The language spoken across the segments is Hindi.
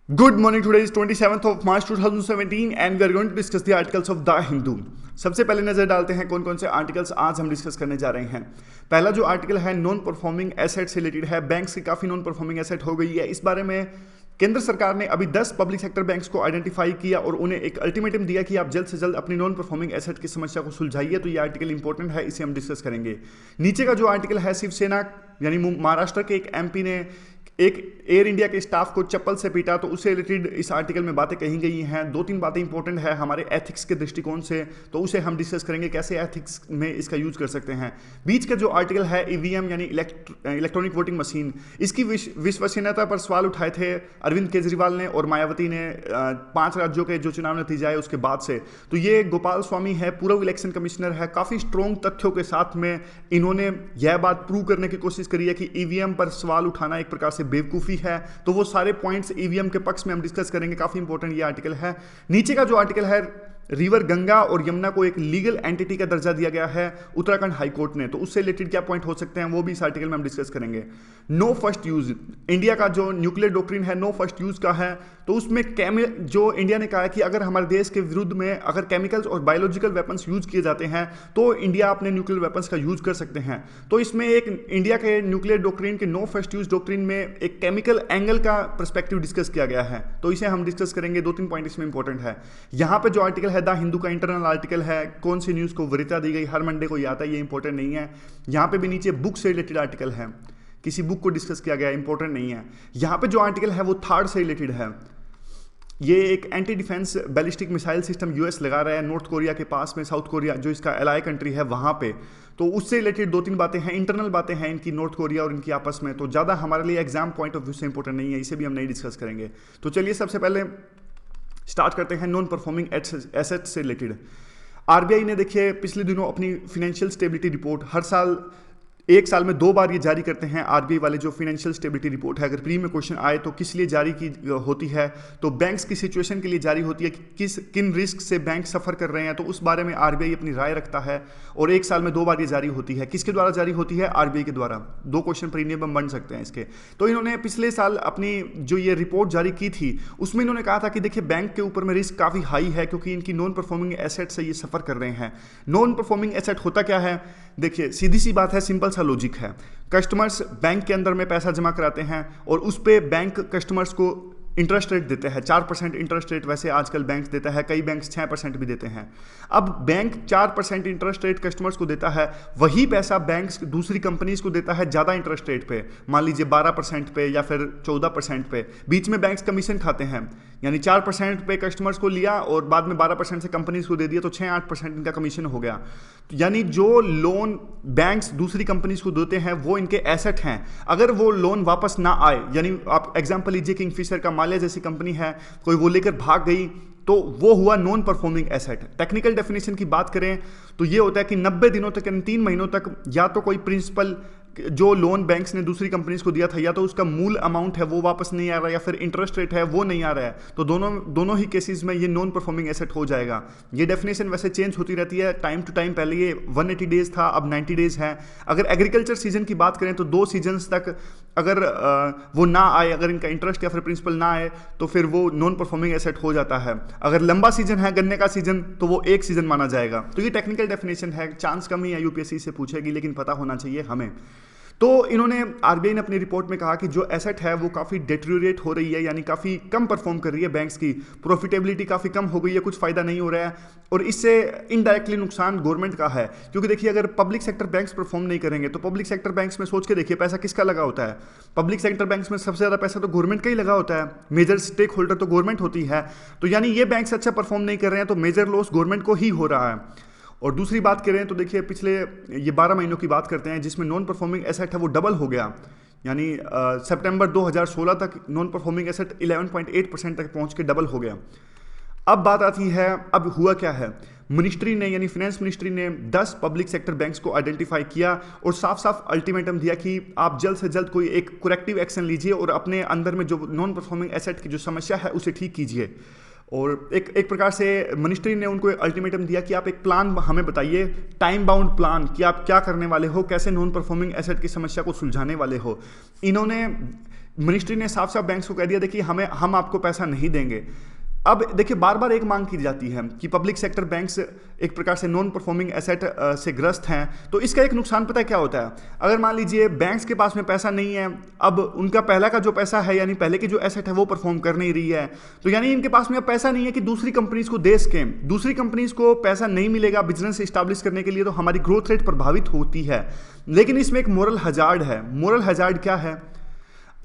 Good morning. Today is 27th of March 2017 and we are going to discuss the articles of The Hindu. सबसे पहले नजर डालते हैं कौन कौन से आर्टिकल्स आज हम डिस्कस करने जा रहे हैं। पहला जो आर्टिकल है नॉन परफॉर्मिंग एसेट से रिलेटेड है। बैंक्स की काफी नॉन परफॉर्मिंग एसेट हो गई है। इस बारे में केंद्र सरकार ने अभी 10 पब्लिक सेक्टर बैंक्स को आइडेंटिफाई किया और उन्हें एक अल्टीमेटम दिया कि आप जल्द से जल्द अपनी नॉन परफॉर्मिंग एसेट की समस्या को सुलझाइए। तो ये आर्टिकल इंपॉर्टेंट है, इसे हम डिस्कस करेंगे। नीचे का जो आर्टिकल है शिवसेना यानी महाराष्ट्र के एक एमपी ने एक एयर इंडिया के स्टाफ को चप्पल से पीटा, तो उससे रिलेटेड इस आर्टिकल में बातें कही गई हैं। दो तीन बातें इंपॉर्टेंट है हमारे एथिक्स के दृष्टिकोण से, तो उसे हम डिस्कस करेंगे कैसे एथिक्स में इसका यूज कर सकते हैं। बीच का जो आर्टिकल है ईवीएम यानी इलेक्ट्रॉनिक वोटिंग मशीन, इसकी विश्वसनीयता पर सवाल उठाए थे अरविंद केजरीवाल ने और मायावती ने 5 राज्यों के जो चुनाव नतीजा है उसके बाद से। तो ये गोपाल स्वामी है, पूर्व इलेक्शन कमिश्नर है, काफी स्ट्रॉन्ग तथ्यों के साथ में इन्होंने यह बात प्रूव करने की कोशिश करी है कि ईवीएम पर सवाल उठाना एक प्रकार से बेवकूफी है। तो वो सारे पॉइंट्स ईवीएम के पक्ष में हम डिस्कस करेंगे। काफी इंपॉर्टेंट ये आर्टिकल है। नीचे का जो आर्टिकल है रिवर गंगा और यमुना को एक लीगल एंटिटी का दर्जा दिया गया है उत्तराखंड हाईकोर्ट ने, तो उससे रिलेटेड क्या पॉइंट हो सकते हैं वो भी इस आर्टिकल में हम डिस्कस करेंगे। नो फर्स्ट यूज, इंडिया का जो न्यूक्लियर डॉक्ट्रिन है नो फर्स्ट यूज का है, तो उसमें जो इंडिया ने कहा है कि अगर हमारे देश के विरुद्ध में अगर केमिकल्स और बायोलॉजिकल वेपन्स यूज किए जाते हैं तो इंडिया अपने न्यूक्लियर वेपन्स का यूज कर सकते हैं। तो इसमें एक इंडिया के न्यूक्लियर डॉक्ट्रिन के नो फर्स्ट यूज डॉक्ट्रिन में एक केमिकल एंगल का पर्सपेक्टिव डिस्कस किया गया है, तो इसे हम डिस्कस करेंगे। 2-3 पॉइंट इसमें इंपॉर्टेंट है। यहां पे जो आर्टिकल है द हिंदू का इंटरनल आर्टिकल है, कौन सी न्यूज को वरीयता दी गई, हर मंडे को ये आता है, ये इंपॉर्टेंट नहीं है। यहां पे भी नीचे बुक से रिलेटेड आर्टिकल है, किसी बुक को डिस्कस किया गया, इंपॉर्टेंट नहीं है। यहां पे जो आर्टिकल है वो थर्ड से रिलेटेड है। ये एक anti defence ballistic missile system US लगा रहा है नॉर्थ कोरिया के पास में, साउथ कोरिया जो इसका एलाय कंट्री है वहां पे, तो उससे रिलेटेड 2-3 बातें हैं, इंटरनल बातें हैं इनकी, नॉर्थ कोरिया और इनकी आपस में, तो ज़्यादा हमारे लिए एग्जाम पॉइंट ऑफ व्यू से इंपॉर्टेंट नहीं है, इसे भी हम नहीं डिस्कस करेंगे। तो चलिए सबसे पहले स्टार्ट करते हैं नॉन परफॉर्मिंग एसेट से रिलेटेड। आरबीआई ने देखिए पिछले दिनों अपनी फाइनेंशियल स्टेबिलिटी रिपोर्ट हर साल 1 साल में 2 बार ये जारी करते हैं। आरबीआई वाले जो फाइनेंशियल स्टेबिलिटी रिपोर्ट है, अगर प्री में क्वेश्चन आए तो किस लिए जारी की होती है, तो बैंक्स की सिचुएशन के लिए जारी होती है कि किन रिस्क से बैंक सफ़र कर रहे हैं, तो उस बारे में आरबीआई अपनी राय रखता है और 1 साल में 2 बार ये जारी होती है। किसके द्वारा जारी होती है? आरबीआई के द्वारा। 2 क्वेश्चन प्रीमियम हम बन सकते हैं इसके। तो इन्होंने पिछले साल अपनी जो ये रिपोर्ट जारी की थी उसमें इन्होंने कहा था कि देखिए बैंक के ऊपर में रिस्क काफ़ी हाई है क्योंकि इनकी नॉन परफॉर्मिंग एसेट से ये सफ़र कर रहे हैं। नॉन परफॉर्मिंग एसेट होता क्या है? देखिए सीधी सी बात है, सिंपल सा लॉजिक है। कस्टमर्स बैंक के अंदर में पैसा जमा कराते हैं और उस पे बैंक कस्टमर्स को इंटरेस्ट रेट देते हैं, 4% इंटरेस्ट रेट वैसे आजकल बैंक देता है, कई बैंक 6% भी देते हैं। अब बैंक 4% इंटरेस्ट रेट कस्टमर्स को देता है, वही पैसा बैंक दूसरी कंपनीज को देता है ज़्यादा इंटरेस्ट रेट पे, मान लीजिए 12% पे या फिर 14% पे। बीच में बैंक्स कमीशन खाते हैं, यानी 4% पे कस्टमर्स को लिया और बाद में 12% से कंपनीज को दे दिया, तो 6-8% इनका कमीशन हो गया। यानी जो लोन बैंक्स दूसरी कंपनीज को देते हैं वो इनके एसेट हैं। अगर वो लोन वापस ना आए, यानी आप एग्जांपल लीजिए किंगफिशर का माल्या जैसी कंपनी है, कोई वो लेकर भाग गई, तो वो हुआ non performing asset. Technical definition की बात करें तो ये होता है कि 90 दिनों तक यानी 3 महीनों तक या तो कोई प्रिंसिपल जो लोन बैंक्स ने दूसरी कंपनीज को दिया था या तो उसका मूल अमाउंट है वो वापस नहीं आ रहा या फिर इंटरेस्ट रेट है वो नहीं आ रहा है, तो दोनों ही केसेस में ये नॉन परफॉर्मिंग एसेट हो जाएगा। ये डेफिनेशन वैसे चेंज होती रहती है टाइम टू टाइम, पहले ये 180 डेज था, अब 90 डेज है। अगर एग्रीकल्चर सीजन की बात करें तो 2 सीजन्स तक अगर वो ना आए, अगर इनका इंटरेस्ट या फिर प्रिंसिपल ना आए तो फिर वो नॉन परफॉर्मिंग एसेट हो जाता है। अगर लंबा सीजन है गन्ने का सीजन तो वो 1 सीजन माना जाएगा। तो ये टेक्निकल डेफिनेशन है, चांस कम ही है यूपीएससी से पूछेगी, लेकिन पता होना चाहिए हमें। तो इन्होंने आरबीआई ने अपनी रिपोर्ट में कहा कि जो एसेट है वो काफ़ी डेटेरियोरेट हो रही है, यानी काफ़ी कम परफॉर्म कर रही है, बैंक्स की प्रॉफिटेबिलिटी काफ़ी कम हो गई है, कुछ फायदा नहीं हो रहा है और इससे इनडायरेक्टली नुकसान गवर्नमेंट का है। क्योंकि देखिए अगर पब्लिक सेक्टर बैंक्स परफॉर्म नहीं करेंगे तो पब्लिक सेक्टर बैंक्स में सोच के देखिए पैसा किसका लगा होता है? पब्लिक सेक्टर बैंक्स में सबसे ज़्यादा पैसा तो गवर्नमेंट का ही लगा होता है, मेजर स्टेक होल्डर तो गवर्नमेंट होती है। तो यानी ये बैंक्स अच्छा परफॉर्म नहीं कर रहे हैं तो मेजर लॉस गवर्नमेंट को ही हो रहा है। और दूसरी बात करें तो देखिए पिछले ये 12 महीनों की बात करते हैं जिसमें नॉन परफॉर्मिंग एसेट है वो डबल हो गया, यानी सितंबर 2016 तक नॉन परफॉर्मिंग एसेट 11.8% तक पहुंच के डबल हो गया। अब बात आती है, अब हुआ क्या है? मिनिस्ट्री ने यानी फाइनेंस मिनिस्ट्री ने 10 पब्लिक सेक्टर बैंक्स को आइडेंटिफाई किया और साफ साफ अल्टीमेटम दिया कि आप जल्द से जल्द कोई एक करेक्टिव एक्शन लीजिए और अपने अंदर में जो नॉन परफॉर्मिंग एसेट की जो समस्या है उसे ठीक कीजिए। और एक प्रकार से मिनिस्ट्री ने उनको अल्टीमेटम दिया कि आप एक प्लान हमें बताइए, टाइम बाउंड प्लान, कि आप क्या करने वाले हो, कैसे नॉन परफॉर्मिंग एसेट की समस्या को सुलझाने वाले हो। इन्होंने मिनिस्ट्री ने साफ साफ बैंक्स को कह दिया देखिए हम आपको पैसा नहीं देंगे। अब देखिए बार बार एक मांग की जाती है कि पब्लिक सेक्टर बैंक्स एक प्रकार से नॉन परफॉर्मिंग एसेट से ग्रस्त हैं, तो इसका एक नुकसान पता है क्या होता है? अगर मान लीजिए बैंक्स के पास में पैसा नहीं है, अब उनका पहला का जो पैसा है यानी पहले की जो एसेट है वो परफॉर्म कर नहीं रही है, तो यानी इनके पास में अब पैसा नहीं है कि दूसरी कंपनीज को दे सकें। दूसरी कंपनीज को पैसा नहीं मिलेगा बिजनेस स्टैब्लिश करने के लिए, तो हमारी ग्रोथ रेट प्रभावित होती है। लेकिन इसमें एक मोरल हजार्ड है। मोरल हजार्ड क्या है?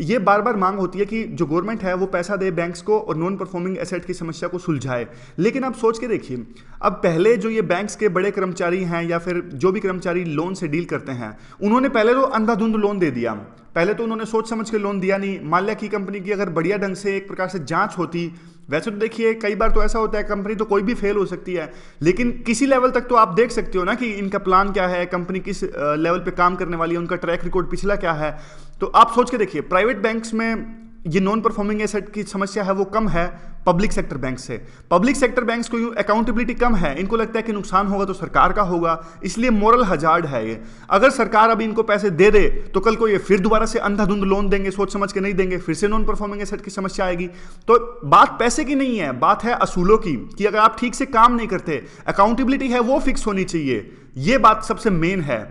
ये बार बार मांग होती है कि जो गवर्नमेंट है वो पैसा दे बैंक्स को और नॉन परफॉर्मिंग एसेट की समस्या को सुलझाए। लेकिन आप सोच के देखिए, अब पहले जो ये बैंक्स के बड़े कर्मचारी हैं या फिर जो भी कर्मचारी लोन से डील करते हैं, उन्होंने पहले तो अंधाधुंध लोन दे दिया। पहले तो उन्होंने सोच समझ के लोन दिया नहीं। मान लिया कि कंपनी की अगर बढ़िया ढंग से एक प्रकार से जांच होती, वैसे तो देखिए कई बार तो ऐसा होता है कंपनी तो कोई भी फेल हो सकती है, लेकिन किसी लेवल तक तो आप देख सकते हो ना कि इनका प्लान क्या है, कंपनी किस लेवल पे काम करने वाली है, उनका ट्रैक रिकॉर्ड पिछला क्या है। तो आप सोच के देखिए, प्राइवेट बैंक्स में ये नॉन परफॉर्मिंग एसेट की समस्या है वो कम है पब्लिक सेक्टर बैंक से। पब्लिक सेक्टर बैंक्स को अकाउंटेबिलिटी कम है, इनको लगता है कि नुकसान होगा तो सरकार का होगा, इसलिए मोरल हजार्ड है ये। अगर सरकार अभी इनको पैसे दे दे तो कल को ये फिर दोबारा से अंधाधुंध लोन देंगे, सोच समझ के नहीं देंगे, फिर से नॉन परफॉर्मिंग एसेट की समस्या आएगी। तो बात पैसे की नहीं है, बात है असूलों की, कि अगर आप ठीक से काम नहीं करते, अकाउंटेबिलिटी है वो फिक्स होनी चाहिए। ये बात सबसे मेन है।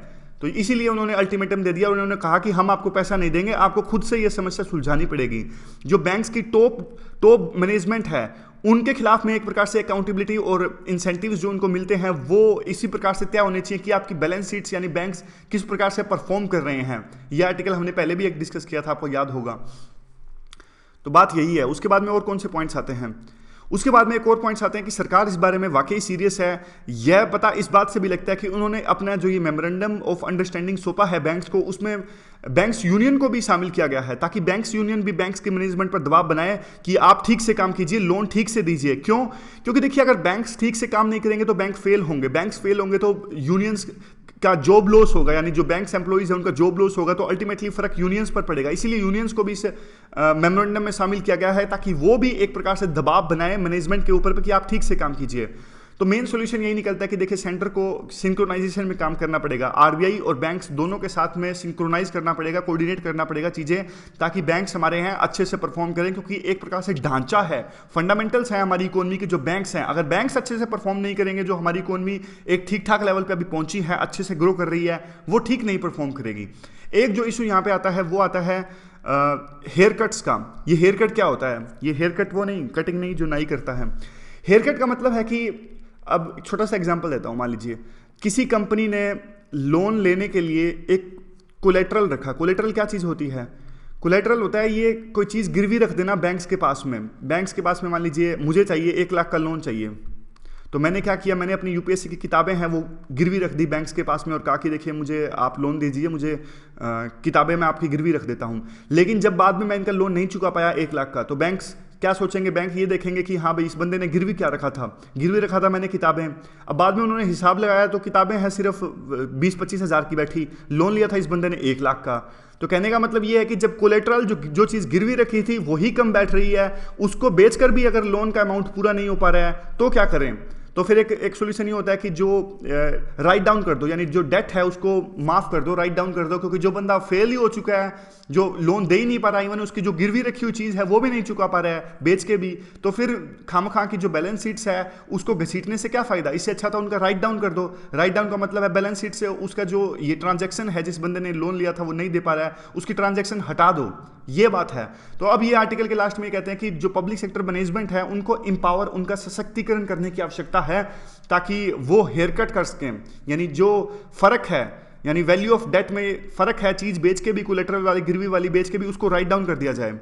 तो इसीलिए उन्होंने अल्टीमेटम दे दिया, उन्होंने कहा कि हम आपको पैसा नहीं देंगे, आपको खुद से ये समस्या सुलझानी पड़ेगी। जो बैंक्स की टॉप मैनेजमेंट है उनके खिलाफ में एक प्रकार से अकाउंटेबिलिटी और इंसेंटिव्स जो उनको मिलते हैं वो इसी प्रकार से तय होने चाहिए कि आपकी बैलेंस शीट्स यानी बैंक्स किस प्रकार से परफॉर्म कर रहे हैं। यह आर्टिकल हमने पहले भी एक डिस्कस किया था, आपको याद होगा। तो बात यही है। उसके बाद में और कौन से पॉइंट्स आते हैं? उसके बाद में एक और पॉइंट्स आते हैं कि सरकार इस बारे में वाकई सीरियस है। यह पता इस बात से भी लगता है कि उन्होंने अपना जो ये मेमोरेंडम ऑफ अंडरस्टैंडिंग सौंपा है बैंक्स को, उसमें बैंक्स यूनियन को भी शामिल किया गया है, ताकि बैंक्स यूनियन भी बैंक्स के मैनेजमेंट पर दबाव बनाए कि आप ठीक से काम कीजिए, लोन ठीक से दीजिए। क्यों? क्योंकि देखिए अगर बैंक्स ठीक से काम नहीं करेंगे तो बैंक फेल होंगे, बैंक्स फेल होंगे तो यूनियंस का जॉब लॉस होगा, यानी जो बैंक्स एम्प्लॉइज है उनका जॉब लॉस होगा, तो अल्टीमेटली फर्क यूनियंस पर पड़ेगा। इसीलिए यूनियंस को भी इस मेमोरेंडम में शामिल किया गया है, ताकि वो भी एक प्रकार से दबाव बनाए मैनेजमेंट के ऊपर कि आप ठीक से काम कीजिए। तो मेन सॉल्यूशन यही निकलता है कि देखिए सेंटर को सिंक्रोनाइजेशन में काम करना पड़ेगा, आरबीआई और बैंक्स दोनों के साथ में सिंक्रोनाइज करना पड़ेगा, कोऑर्डिनेट करना पड़ेगा चीज़ें, ताकि बैंक्स हमारे यहाँ अच्छे से परफॉर्म करें। क्योंकि एक प्रकार से ढांचा है, फंडामेंटल्स हैं हमारी इकोनॉमी के जो बैंक्स हैं, अगर बैंक्स अच्छे से परफॉर्म नहीं करेंगे, जो हमारी इकोनॉमी एक ठीक ठाक लेवल पर अभी पहुंची है, अच्छे से ग्रो कर रही है, वो ठीक नहीं परफॉर्म करेगी। एक जो इशू यहाँ पे आता है वो आता है हेयर कट्स का। ये हेयर कट क्या होता है? ये हेयर कट वो नहीं, कटिंग नहीं जो नाई करता है। हेयर कट का मतलब है कि, अब छोटा सा एग्जांपल देता हूं, मान लीजिए किसी कंपनी ने लोन लेने के लिए एक कोलेटरल रखा। कोलेटरल क्या चीज़ होती है? कोलेटरल होता है ये कोई चीज़ गिरवी रख देना बैंक्स के पास में। बैंक्स के पास में मान लीजिए मुझे चाहिए 1 लाख का लोन चाहिए, तो मैंने क्या किया, मैंने अपनी यूपीएससी की किताबें हैं वो गिरवी रख दी बैंक्स के पास में और कहा कि देखिए मुझे आप लोन दीजिए, मुझे किताबें मैं आपकी गिरवी रख देता हूँ। लेकिन जब बाद में मैं इनका लोन नहीं चुका पाया 1 लाख का, तो बैंक्स क्या सोचेंगे? बैंक ये देखेंगे कि हाँ भाई इस बंदे ने गिरवी क्या रखा था, गिरवी रखा था मैंने किताबें। अब बाद में उन्होंने हिसाब लगाया तो किताबें हैं सिर्फ 20-25 हज़ार की बैठी, लोन लिया था इस बंदे ने 1 लाख का। तो कहने का मतलब ये है कि जब कोलेटरल जो चीज़ गिरवी रखी थी वही कम बैठ रही है, उसको बेचकर भी अगर लोन का अमाउंट पूरा नहीं हो पा रहा है तो क्या करें? तो फिर एक सोल्यूशन ये होता है कि जो राइट डाउन कर दो, यानी जो डेट है उसको माफ़ कर दो, राइट डाउन कर दो। क्योंकि जो बंदा फेल ही हो चुका है, जो लोन दे ही नहीं पा रहा, इवन उसकी जो गिरवी रखी हुई चीज़ है वो भी नहीं चुका पा रहा है बेच के भी, तो फिर खामखा की जो बैलेंस शीट्स है उसको घसीटने से क्या फ़ायदा? इससे अच्छा था उनका राइट डाउन कर दो। राइट डाउन का मतलब है बैलेंस शीट से उसका जो ये ट्रांजैक्शन है, जिस बंदे ने लोन लिया था वो नहीं दे पा रहा है, उसकी ट्रांजैक्शन हटा दो, ये बात है। तो अब ये आर्टिकल के लास्ट में ये कहते हैं कि जो पब्लिक सेक्टर मैनेजमेंट है उनको एम्पावर, उनका सशक्तिकरण करने की आवश्यकता है, ताकि वो हेयर कट कर सकें। यानी जो फर्क है, यानी वैल्यू ऑफ डेट में फर्क है, चीज बेच के भी, कोलेटरल वाली गिरवी वाली बेच के भी, उसको राइट डाउन कर दिया जाए।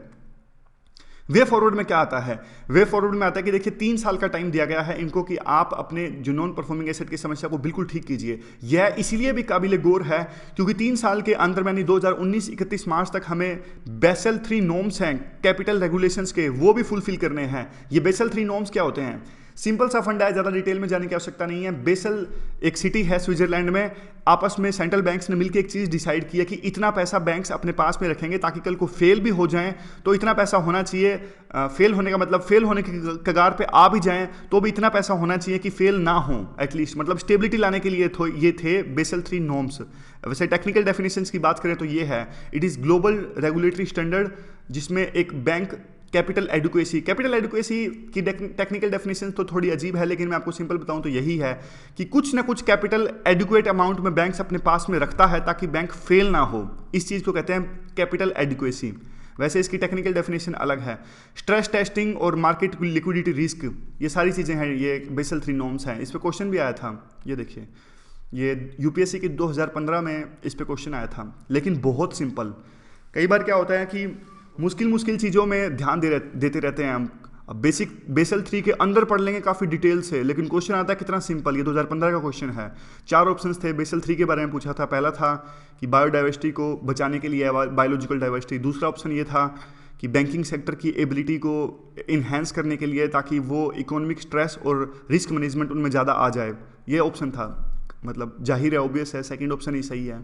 वे फॉरवर्ड में क्या आता है? वे फॉरवर्ड में आता है कि देखिए 3 साल का टाइम दिया गया है इनको कि आप अपने जो नॉन परफॉर्मिंग एसेट की समस्या को बिल्कुल ठीक कीजिए। यह इसलिए भी काबिल गौर है क्योंकि 3 साल के अंदर यानी 2019 31 मार्च तक हमें बेसल 3 नॉर्म्स हैं कैपिटल रेगुलेशंस के, वो भी फुलफिल करने हैं। ये बेसल 3 नॉर्म्स क्या होते हैं? सिंपल सा फंडा है, ज़्यादा डिटेल में जाने की आवश्यकता नहीं है। बेसल एक सिटी है स्विट्जरलैंड में, आपस में सेंट्रल बैंक्स ने मिलकर एक चीज़ डिसाइड किया कि इतना पैसा बैंक्स अपने पास में रखेंगे ताकि कल को फेल भी हो जाएं तो इतना पैसा होना चाहिए। फेल होने का मतलब फेल होने की कगार पे आ भी जाएं तो भी इतना पैसा होना चाहिए कि फेल ना हो एटलीस्ट, मतलब स्टेबिलिटी लाने के लिए ये थे बेसल 3 नॉर्म्स। वैसे टेक्निकल डेफिनेशंस की बात करें तो ये है, it is global regulatory standard जिसमें एक बैंक कैपिटल एडुकेसी की टेक्निकल डेफिनेशन तो थोड़ी अजीब है, लेकिन मैं आपको सिंपल बताऊं तो यही है कि कुछ ना कुछ कैपिटल एडुकेट अमाउंट में बैंक्स अपने पास में रखता है ताकि बैंक फेल ना हो। इस चीज़ को कहते हैं कैपिटल एडुकेसी। वैसे इसकी टेक्निकल डेफिनेशन अलग है। स्ट्रेस टेस्टिंग और मार्केट लिक्विडिटी रिस्क, ये सारी चीज़ें हैं, ये बेसल 3 नॉर्म्स हैं। इस पर क्वेश्चन भी आया था, ये देखिए, ये यूपीएससी के 2015 में इस पर क्वेश्चन आया था, लेकिन बहुत सिंपल। कई बार क्या होता है कि मुश्किल चीज़ों में ध्यान देते रहते हैं हम। अब बेसल 3 के अंदर पढ़ लेंगे काफ़ी डिटेल से, लेकिन क्वेश्चन आता है कितना सिंपल। ये 2015 का क्वेश्चन है। 4 ऑप्शंस थे, बेसल 3 के बारे में पूछा था। पहला था कि बायोडाइवर्सिटी को बचाने के लिए, बायोलॉजिकल डाइवर्सिटी। दूसरा ऑप्शन ये था कि बैंकिंग सेक्टर की एबिलिटी को इन्हेंस करने के लिए ताकि वो इकोनॉमिक स्ट्रेस और रिस्क मैनेजमेंट उनमें ज़्यादा आ जाए, ये ऑप्शन था। मतलब जाहिर है, ऑब्वियस है, सेकंड ऑप्शन ही सही है।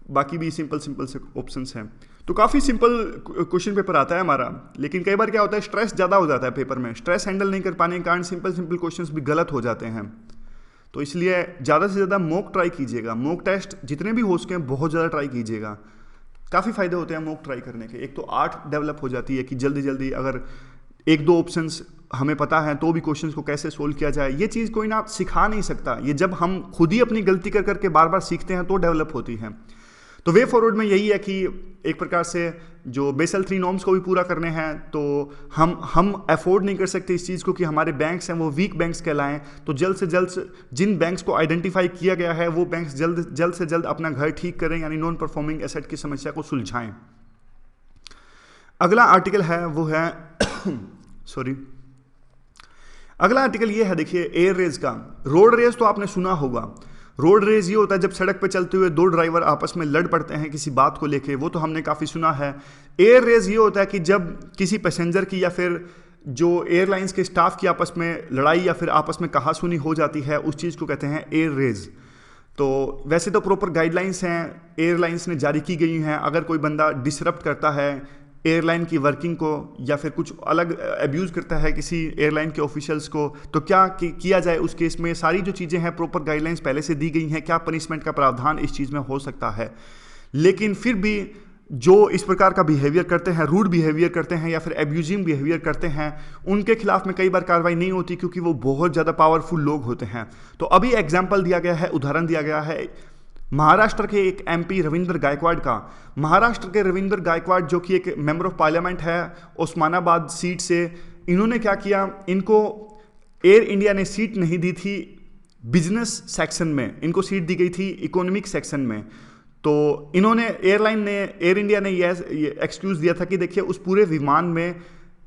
बाकी भी सिंपल से ऑप्शंस हैं। तो काफ़ी सिंपल क्वेश्चन पेपर आता है हमारा, लेकिन कई बार क्या होता है, स्ट्रेस ज़्यादा हो जाता है पेपर में। स्ट्रेस हैंडल नहीं कर पाने के कारण सिंपल क्वेश्चंस भी गलत हो जाते हैं। तो इसलिए ज़्यादा से ज़्यादा मॉक ट्राई कीजिएगा। मॉक टेस्ट जितने भी हो सकें बहुत ज़्यादा ट्राई कीजिएगा। काफ़ी फ़ायदे होते हैं मॉक ट्राई करने के। एक तो आर्ट डेवलप हो जाती है कि जल्दी अगर 1-2 ऑप्शंस हमें पता है तो भी क्वेश्चंस को कैसे सोल्व किया जाए, ये चीज़ कोई ना सिखा नहीं सकता। ये जब हम खुद ही अपनी गलती कर करके बार सीखते हैं तो डेवलप होती है। तो वे फॉरवर्ड में यही है कि एक प्रकार से जो बेसल 3 नॉर्म्स को भी पूरा करने हैं, तो हम अफोर्ड नहीं कर सकते इस चीज़ को कि हमारे बैंक्स हैं वो वीक बैंक्स कहलाएं। तो जल्द से जल्द जिन बैंक्स को आइडेंटिफाई किया गया है वो बैंक्स जल्द से जल्द अपना घर ठीक करें, यानी नॉन परफॉर्मिंग एसेट की समस्या को सुलझाएं। अगला आर्टिकल है वो है अगला आर्टिकल ये है, देखिए, एयर रेस का। रोड रेस तो आपने सुना होगा। रोड रेस ये होता है जब सड़क पे चलते हुए 2 ड्राइवर आपस में लड़ पड़ते हैं किसी बात को लेके, वो तो हमने काफ़ी सुना है। एयर रेस ये होता है कि जब किसी पैसेंजर की या फिर जो एयरलाइंस के स्टाफ की आपस में लड़ाई या फिर आपस में कहासुनी हो जाती है, उस चीज़ को कहते हैं एयर रेस। तो वैसे तो प्रॉपर गाइडलाइंस हैं, एयरलाइंस ने जारी की गई हैं। अगर कोई बंदा डिसरप्ट करता है एयरलाइन की वर्किंग को या फिर कुछ अलग अब्यूज़ करता है किसी एयरलाइन के ऑफिशियल्स को, तो क्या किया जाए उस केस में, सारी जो चीज़ें हैं प्रॉपर गाइडलाइंस पहले से दी गई हैं। क्या पनिशमेंट का प्रावधान इस चीज़ में हो सकता है। लेकिन फिर भी जो इस प्रकार का बिहेवियर करते हैं, रूड बिहेवियर करते हैं या फिर एब्यूजिंग बिहेवियर करते हैं, उनके खिलाफ में कई बार कार्रवाई नहीं होती क्योंकि वो बहुत ज़्यादा पावरफुल लोग होते हैं। तो अभी एग्जाम्पल दिया गया है, उदाहरण दिया गया है महाराष्ट्र के एक एमपी रविंद्र गायकवाड़ का। महाराष्ट्र के रविंद्र गायकवाड़ जो कि एक मेंबर ऑफ पार्लियामेंट है उस्मानाबाद सीट से, इन्होंने क्या किया, इनको एयर इंडिया ने सीट नहीं दी थी बिजनेस सेक्शन में, इनको सीट दी गई थी इकोनॉमिक सेक्शन में। तो इन्होंने एयर इंडिया ने ये एक्सक्यूज़ दिया था कि देखिए उस पूरे विमान में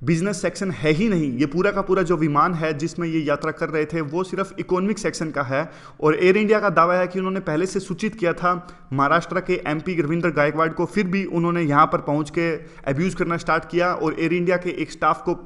बिजनेस सेक्शन है ही नहीं, ये पूरा का पूरा जो विमान है जिसमें ये यात्रा कर रहे थे वो सिर्फ इकोनॉमिक सेक्शन का है। और एयर इंडिया का दावा है कि उन्होंने पहले से सूचित किया था महाराष्ट्र के एमपी रविंद्र गायकवाड़ को, फिर भी उन्होंने यहाँ पर पहुँच के अब्यूज़ करना स्टार्ट किया और एयर इंडिया के एक स्टाफ को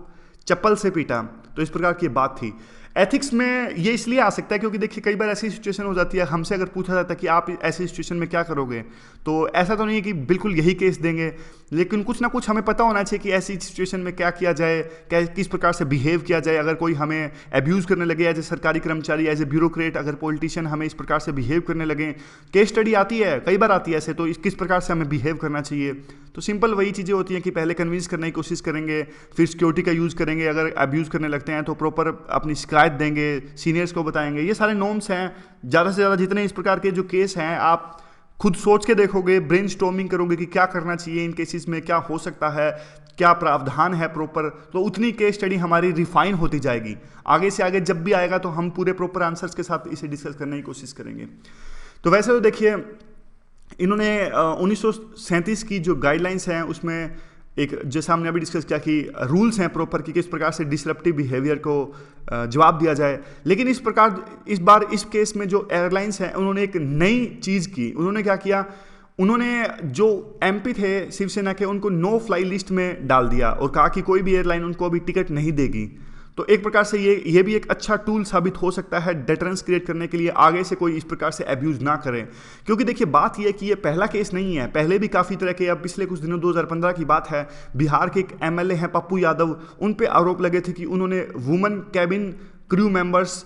चप्पल से पीटा। तो इस प्रकार की बात थी। एथिक्स में ये इसलिए आ सकता है क्योंकि देखिए कई बार ऐसी सिचुएशन हो जाती है, हमसे अगर पूछा जाता है कि आप ऐसी सिचुएशन में क्या करोगे, तो ऐसा तो नहीं है कि बिल्कुल यही केस देंगे, लेकिन कुछ ना कुछ हमें पता होना चाहिए कि ऐसी सिचुएशन में क्या किया जाए, किस प्रकार से बिहेव किया जाए। अगर कोई हमें अब्यूज़ करने लगे एज ए सरकारी कर्मचारी, एज ए ब्यूरोक्रेट, अगर पॉलिटिशियन हमें इस प्रकार से बिहेव करने लगे, केस स्टडी आती है, कई बार आती है ऐसे, तो किस प्रकार से हमें बिहेव करना चाहिए। तो सिंपल वही चीज़ें होती हैं कि पहले कन्विंस करने की कोशिश करेंगे, फिर सिक्योरिटी का यूज़ करेंगे, अगर अब्यूज़ करने लगते हैं तो प्रॉपर अपनी शिकायत देंगे, सीनियर्स को बताएंगे। ये सारे नॉर्म्स हैं। ज़्यादा से ज़्यादा जितने इस प्रकार के जो केस हैं आप खुद सोच के देखोगे, ब्रेनस्टॉर्मिंग करोगे कि क्या करना चाहिए इन केसेस में, क्या हो सकता है, क्या प्रावधान है प्रॉपर, तो उतनी केस स्टडी हमारी रिफाइन होती जाएगी। आगे से आगे जब भी आएगा तो हम पूरे प्रॉपर आंसर्स के साथ इसे डिस्कस करने की कोशिश करेंगे। तो वैसे तो देखिए इन्होंने 1937 की जो गाइडलाइंस हैं उसमें एक, जैसा हमने अभी डिस्कस किया कि रूल्स हैं प्रॉपर कि किस प्रकार से डिसरप्टिव बिहेवियर को जवाब दिया जाए। लेकिन इस बार इस केस में जो एयरलाइंस हैं उन्होंने एक नई चीज़ की। उन्होंने क्या किया, उन्होंने जो एमपी थे शिवसेना के उनको नो फ्लाई लिस्ट में डाल दिया और कहा कि कोई भी एयरलाइन उनको अभी टिकट नहीं देगी। तो एक प्रकार से ये भी एक अच्छा टूल साबित हो सकता है डेटरेंस क्रिएट करने के लिए, आगे से कोई इस प्रकार से अब्यूज़ ना करें। क्योंकि देखिए बात यह कि ये पहला केस नहीं है, पहले भी काफ़ी तरह के, अब पिछले कुछ दिनों 2015 की बात है, बिहार के एक एमएलए हैं पप्पू यादव, उन पे आरोप लगे थे कि उन्होंने वुमेन कैबिन क्रू मेंबर्स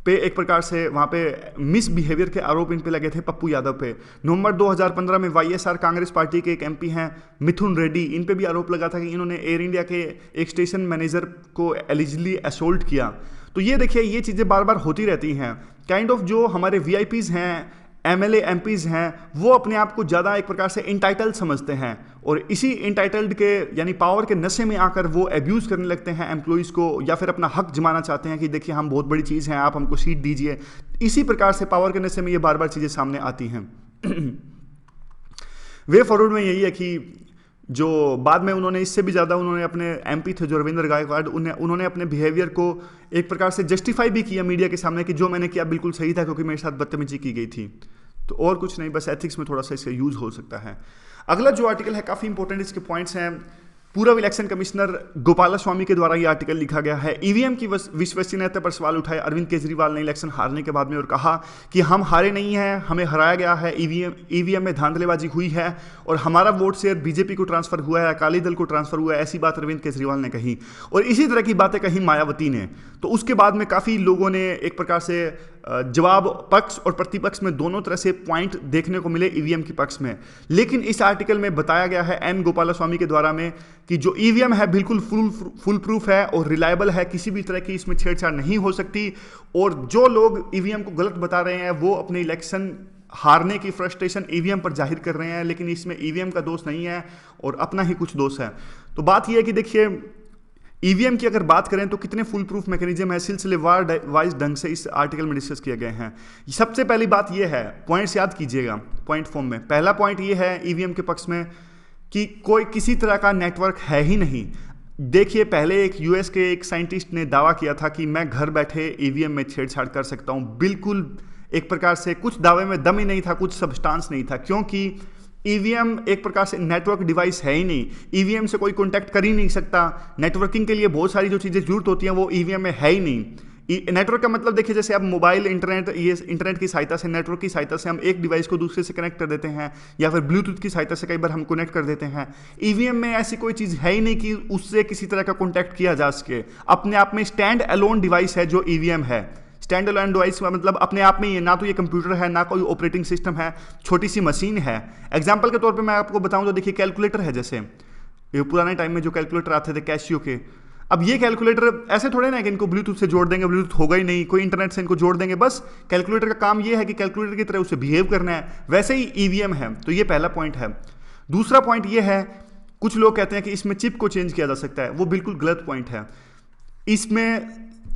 पे एक प्रकार से वहाँ पे मिसबिहेवियर के आरोप इन पे लगे थे पप्पू यादव पे। नवंबर 2015 में वाईएसआर कांग्रेस पार्टी के एक एमपी हैं मिथुन रेड्डी, इन पे भी आरोप लगा था कि इन्होंने एयर इंडिया के एक स्टेशन मैनेजर को एलिजिबली असोल्ट किया। तो ये देखिए ये चीज़ें बार बार होती रहती हैं। काइंड ऑफ जो हमारे वीआईपीज हैं, एमएलए एमपीज हैं, वो अपने आप को ज़्यादा एक प्रकार से इंटाइटल्ड समझते हैं और इसी इंटाइटल्ड के यानी पावर के नशे में आकर वो एब्यूज़ करने लगते हैं एम्प्लॉइज़ को, या फिर अपना हक जमाना चाहते हैं कि देखिए हम बहुत बड़ी चीज़ हैं, आप हमको सीट दीजिए। इसी प्रकार से पावर के नशे में ये बार बार चीज़ें सामने आती हैं। वे फॉरवर्ड में यही है कि जो बाद में उन्होंने इससे भी ज़्यादा उन्होंने अपने एमपी थे जो रविंद्र गायकवाड़, उन्होंने अपने बिहेवियर को एक प्रकार से जस्टिफाई भी किया मीडिया के सामने कि जो मैंने किया बिल्कुल सही था क्योंकि मेरे साथ बदतमीजी की गई थी। तो और कुछ नहीं, बस एथिक्स में थोड़ा सा इसका यूज़ हो सकता है। अगला जो आर्टिकल है काफ़ी इंपॉर्टेंट, इसके पॉइंट्स हैं। पूर्व इलेक्शन कमिश्नर गोपालास्वामी के द्वारा ये आर्टिकल लिखा गया है। ईवीएम की विश्वसनीयता पर सवाल उठाए अरविंद केजरीवाल ने इलेक्शन हारने के बाद में और कहा कि हम हारे नहीं हैं, हमें हराया गया है, ईवीएम में धांधलेबाजी हुई है और हमारा वोट शेयर बीजेपी को ट्रांसफर हुआ है, अकाली दल को ट्रांसफर हुआ है, ऐसी बात अरविंद केजरीवाल ने कही। और इसी तरह की बातें कही मायावती ने। तो उसके बाद में काफ़ी लोगों ने एक प्रकार से जवाब पक्ष और प्रतिपक्ष में दोनों तरह से पॉइंट देखने को मिले ईवीएम के पक्ष में। लेकिन इस आर्टिकल में बताया गया है एन गोपालास्वामी के द्वारा में कि जो ईवीएम है बिल्कुल फुल प्रूफ है और रिलायबल है, किसी भी तरह की इसमें छेड़छाड़ नहीं हो सकती। और जो लोग ईवीएम को गलत बता रहे हैं वो अपने इलेक्शन हारने की फ्रस्ट्रेशन ईवीएम पर जाहिर कर रहे हैं, लेकिन इसमें ईवीएम का दोष नहीं है और अपना ही कुछ दोष है। तो बात यह है कि देखिए ईवीएम की अगर बात करें तो कितने फुल प्रूफ मैकेनिज्म है सिलसिलेवार वाइज ढंग से इस आर्टिकल में डिस्कस किए गए हैं। सबसे पहली बात यह है, पॉइंट्स याद कीजिएगा पॉइंट फॉर्म में। पहला पॉइंट यह है ईवीएम के पक्ष में कि कोई किसी तरह का नेटवर्क है ही नहीं। देखिए पहले एक यूएस के एक साइंटिस्ट ने दावा किया था कि मैं घर बैठे ईवीएम में छेड़छाड़ कर सकता हूं। बिल्कुल एक प्रकार से कुछ दावे में दम ही नहीं था, कुछ सब्सटेंस नहीं था, क्योंकि ईवीएम एक प्रकार से नेटवर्क डिवाइस है ही नहीं। ईवीएम से कोई कॉन्टैक्ट कर ही नहीं सकता। नेटवर्किंग के लिए बहुत सारी जो चीज़ें जरूरत होती हैं वो ईवीएम में है ही नहीं। नेटवर्क का मतलब देखिए जैसे अब मोबाइल इंटरनेट, ये इंटरनेट की सहायता से, नेटवर्क की सहायता से हम एक डिवाइस को दूसरे से कनेक्ट कर देते हैं, या फिर ब्लूटूथ की सहायता से कई बार हम कनेक्ट कर देते हैं। ईवीएम में ऐसी कोई चीज़ है ही नहीं कि उससे किसी तरह का कॉन्टैक्ट किया जा सके। अपने आप में स्टैंड अलोन डिवाइस है जो ईवीएम है। स्टैंड अलोन डिवाइस का मतलब अपने आप में ये ना तो ये कंप्यूटर है, ना कोई ऑपरेटिंग सिस्टम है, छोटी सी मशीन है। एग्जाम्पल के तौर पे मैं आपको बताऊं तो देखिए कैलकुलेटर है, जैसे ये पुराने टाइम में जो कैलकुलेटर आते थे कैसियो के। अब ये कैलकुलेटर ऐसे थोड़े ना कि इनको ब्लूटूथ से जोड़ देंगे, ब्लूटूथ होगा ही नहीं, कोई इंटरनेट से इनको जोड़ देंगे, बस कैलकुलेटर का काम ये है कि कैलकुलेटर की तरह उसे बिहेव करना है। वैसे ही ईवीएम है। तो ये पहला पॉइंट है। दूसरा पॉइंट ये है, कुछ लोग कहते हैं कि इसमें चिप को चेंज किया जा सकता है, वो बिल्कुल गलत पॉइंट है। इसमें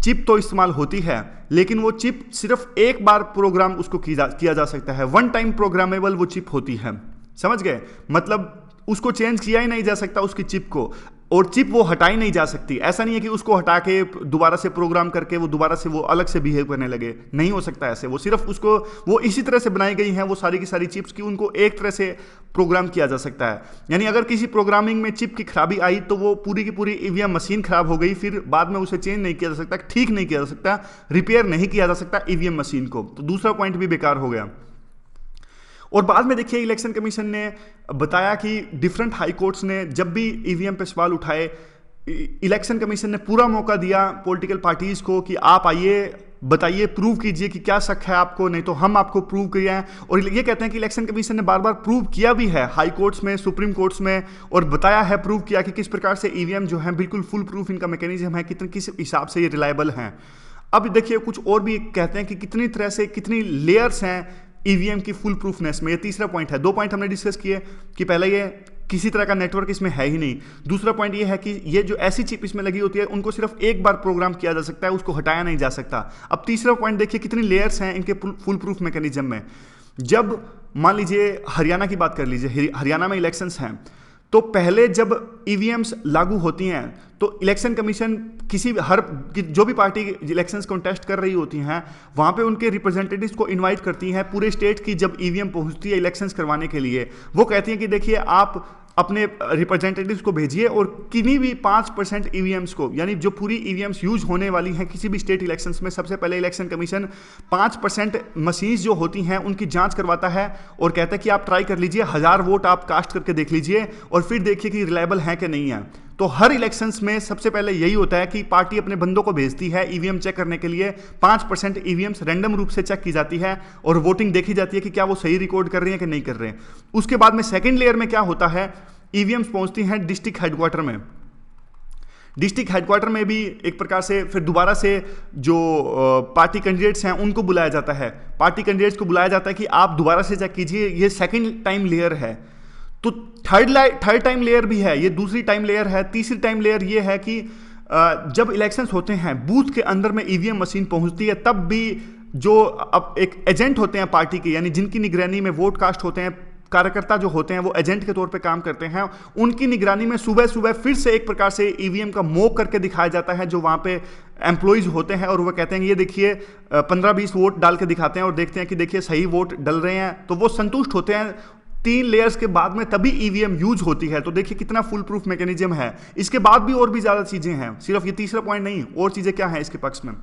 चिप तो इस्तेमाल होती है, लेकिन वो चिप सिर्फ एक बार प्रोग्राम उसको किया जा सकता है। वन टाइम प्रोग्रामेबल वो चिप होती है, समझ गए? मतलब उसको चेंज किया ही नहीं जा सकता उसकी चिप को, और चिप वो हटाई नहीं जा सकती। ऐसा नहीं है कि उसको हटा के दोबारा से प्रोग्राम करके वो दोबारा से वो अलग से बिहेव करने लगे, नहीं हो सकता ऐसे। वो सिर्फ उसको वो इसी तरह से बनाई गई हैं वो सारी की सारी चिप्स की उनको एक तरह से प्रोग्राम किया जा सकता है। यानी अगर किसी प्रोग्रामिंग में चिप की खराबी आई तो वो पूरी की पूरी ईवीएम मशीन खराब हो गई, फिर बाद में उसे चेंज नहीं किया जा सकता, ठीक नहीं किया जा सकता, रिपेयर नहीं किया जा सकता ईवीएम मशीन को। तो दूसरा पॉइंट भी बेकार हो गया। और बाद में देखिए इलेक्शन कमीशन ने बताया कि डिफरेंट हाई कोर्ट्स ने जब भी ईवीएम पे सवाल उठाए, इलेक्शन कमीशन ने पूरा मौका दिया पॉलिटिकल पार्टीज को कि आप आइए, बताइए, प्रूव कीजिए कि क्या शक है आपको, नहीं तो हम आपको प्रूव किए हैं। और ये कहते हैं कि इलेक्शन कमीशन ने बार बार प्रूव किया भी है हाई कोर्ट्स में, सुप्रीम कोर्ट्स में, और बताया है, प्रूव किया कि किस प्रकार से ईवीएम जो है बिल्कुल फुल प्रूफ इनका मैकेनिज्म है, किस हिसाब से ये रिलायबल हैं। अब देखिए कुछ और भी कहते हैं कि कितनी तरह से कितनी लेयर्स हैं ईवीएम की फुल प्रूफनेस में। ये तीसरा पॉइंट है। दो पॉइंट हमने डिस्कस किए कि पहला ये किसी तरह का नेटवर्क इसमें है ही नहीं। दूसरा पॉइंट ये है कि ये जो ऐसी चिप इसमें लगी होती है उनको सिर्फ एक बार प्रोग्राम किया जा सकता है, उसको हटाया नहीं जा सकता। अब तीसरा पॉइंट देखिए कितनी लेयर्स हैं इनके फुल प्रूफ मैकेनिज्म में। जब मान लीजिए हरियाणा की बात कर लीजिए, हरियाणा में इलेक्शंस हैं, तो पहले जब ईवीएम्स लागू होती हैं तो इलेक्शन कमीशन जो भी पार्टी इलेक्शंस कॉन्टेस्ट कर रही होती हैं वहाँ पे उनके रिप्रेजेंटेटिव्स को इनवाइट करती हैं पूरे स्टेट की। जब ईवीएम पहुँचती है इलेक्शंस करवाने के लिए, वो कहती हैं कि देखिए आप अपने रिप्रेजेंटेटिव्स को भेजिए और किन्हीं भी 5% ईवीएम्स को, यानी जो पूरी ईवीएम्स यूज होने वाली हैं किसी भी स्टेट इलेक्शंस में, सबसे पहले इलेक्शन कमीशन 5% मशीन्स जो होती हैं उनकी जांच करवाता है और कहता है कि आप ट्राई कर लीजिए, 1000 वोट आप कास्ट करके देख लीजिए और फिर देखिए कि रिलायबल है कि नहीं है। तो हर इलेक्शंस में सबसे पहले यही होता है कि पार्टी अपने बंदों को भेजती है ईवीएम चेक करने के लिए। 5% ईवीएम्स रैंडम रूप से चेक की जाती है और वोटिंग देखी जाती है कि क्या वो सही रिकॉर्ड कर रही है कि नहीं कर रहे हैं। उसके बाद में सेकंड लेयर में क्या होता है, ईवीएम्स पहुंचती हैं डिस्ट्रिक्ट हेडक्वार्टर में। डिस्ट्रिक्ट हेडक्वार्टर में भी एक प्रकार से फिर दोबारा से जो पार्टी कैंडिडेट्स हैं उनको बुलाया जाता है, पार्टी कैंडिडेट्स को बुलाया जाता है कि आप दोबारा से चेक कीजिए, ये सेकंड टाइम लेयर है। तो थर्ड टाइम लेयर भी है, ये दूसरी टाइम लेयर है। तीसरी टाइम लेयर ये है कि जब इलेक्शंस होते हैं बूथ के अंदर में ईवीएम मशीन पहुंचती है, तब भी जो अब एक एजेंट होते हैं पार्टी के, यानी जिनकी निगरानी में वोट कास्ट होते हैं, कार्यकर्ता जो होते हैं वो एजेंट के तौर पे काम करते हैं, उनकी निगरानी में सुबह सुबह फिर से एक प्रकार से ईवीएम का मॉक करके दिखाया जाता है, जो वहाँ पे एम्प्लॉइज होते हैं और वो कहते हैं ये देखिए 15-20 वोट डाल के दिखाते हैं और देखते हैं कि देखिए सही वोट डल रहे हैं, तो वो संतुष्ट होते हैं। 3 लेयर्स के बाद में तभी ईवीएम यूज होती है। तो देखिए कितना फुल प्रूफ मैकेनिज्म है। इसके बाद भी और भी ज्यादा चीजें हैं, सिर्फ ये तीसरा पॉइंट नहीं, और चीजें क्या हैं इसके पक्ष में,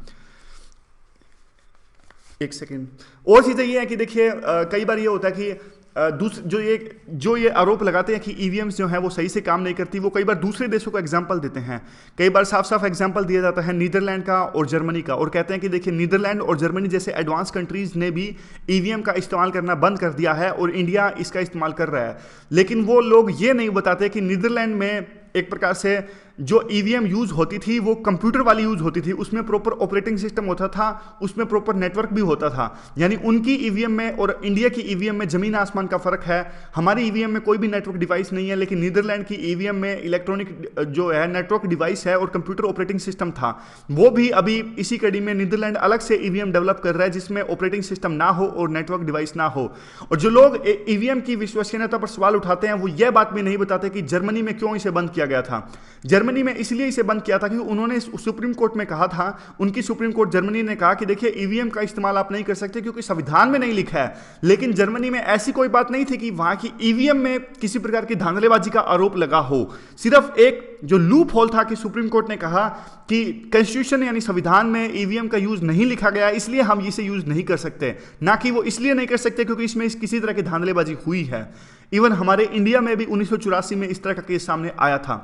एक सेकेंड। और चीजें ये है कि देखिए कई बार ये होता है कि जो ये आरोप लगाते हैं कि ईवीएम्स जो है वो सही से काम नहीं करती, वो कई बार दूसरे देशों का एग्जांपल देते हैं। कई बार साफ साफ एग्जांपल दिया जाता है नीदरलैंड का और जर्मनी का, और कहते हैं कि देखिए नीदरलैंड और जर्मनी जैसे एडवांस कंट्रीज ने भी ईवीएम का इस्तेमाल करना बंद कर दिया है और इंडिया इसका इस्तेमाल कर रहा है। लेकिन वो लोग ये नहीं बताते कि नीदरलैंड में एक प्रकार से जो ईवीएम यूज होती थी वो कंप्यूटर वाली यूज होती थी, उसमें प्रॉपर ऑपरेटिंग सिस्टम होता था, उसमें प्रॉपर नेटवर्क भी होता था। यानी उनकी ईवीएम में और इंडिया की ईवीएम में जमीन आसमान का फर्क है। हमारी ईवीएम में कोई भी नेटवर्क डिवाइस नहीं है, लेकिन नीदरलैंड की ईवीएम में इलेक्ट्रॉनिक जो है नेटवर्क डिवाइस है और कंप्यूटर ऑपरेटिंग सिस्टम था। वो भी अभी इसी कड़ी में नीदरलैंड अलग से ईवीएम डेवलप कर रहा है जिसमें ऑपरेटिंग सिस्टम ना हो और नेटवर्क डिवाइस ना हो। और जो लोग ईवीएम की विश्वसनीयता पर सवाल उठाते हैं वो यह बात भी नहीं बताते कि जर्मनी में क्यों इसे बंद किया गया था। जर्मनी में इसलिए इसे बंद किया था कि उन्होंने सुप्रीम कोर्ट में कहा था, उनकी सुप्रीम कोर्ट जर्मनी ने कहा कि देखिए ईवीएम का इस्तेमाल आप नहीं कर सकते क्योंकि संविधान में नहीं लिखा है। लेकिन जर्मनी में ऐसी कोई बात नहीं थी कि वहां की ईवीएम में किसी प्रकार की धांधलेबाजी का आरोप लगा हो। सिर्फ एक जो लूप होल था कि सुप्रीम कोर्ट ने कहा कि कॉन्स्टिट्यूशन यानी संविधान में ईवीएम का यूज नहीं लिखा गया, इसलिए हम इसे यूज नहीं कर सकते, ना कि वो इसलिए नहीं कर सकते क्योंकि इसमें किसी तरह की धांधलेबाजी हुई है। इवन हमारे इंडिया में भी 1984 में इस तरह का केस सामने आया था।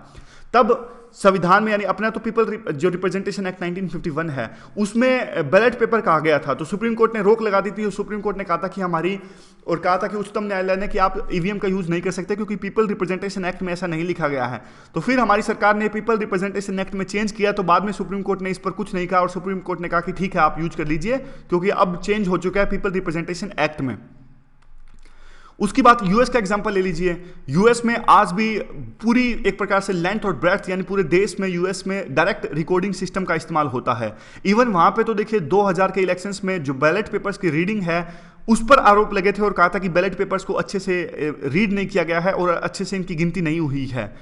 तब संविधान में यानी अपना तो पीपल जो रिप्रेजेंटेशन एक्ट 1951 है उसमें बैलेट पेपर कहा गया था, तो सुप्रीम कोर्ट ने रोक लगा दी थी और सुप्रीम कोर्ट ने कहा था कि कहा था कि उच्चतम न्यायालय ने कि आप ईवीएम का यूज नहीं कर सकते क्योंकि पीपल रिप्रेजेंटेशन एक्ट में ऐसा नहीं लिखा गया है। तो फिर हमारी सरकार ने पीपल रिप्रेजेंटेशन एक्ट में चेंज किया, तो बाद में सुप्रीम कोर्ट ने इस पर कुछ नहीं कहा और सुप्रीम कोर्ट ने कहा कि ठीक है आप यूज कर लीजिए क्योंकि अब चेंज हो चुका है पीपल रिप्रेजेंटेशन एक्ट में। उसकी बात यूएस का एग्जांपल ले लीजिए। यूएस में आज भी पूरी एक प्रकार से लेंथ और ब्रेड्थ यानी पूरे देश में यूएस में डायरेक्ट रिकॉर्डिंग सिस्टम का इस्तेमाल होता है। इवन वहां पे तो देखिए 2000 के इलेक्शंस में जो बैलेट पेपर्स की रीडिंग है उस पर आरोप लगे थे और कहा था कि बैलेट पेपर्स को अच्छे से रीड नहीं किया गया है और अच्छे से इनकी गिनती नहीं हुई है।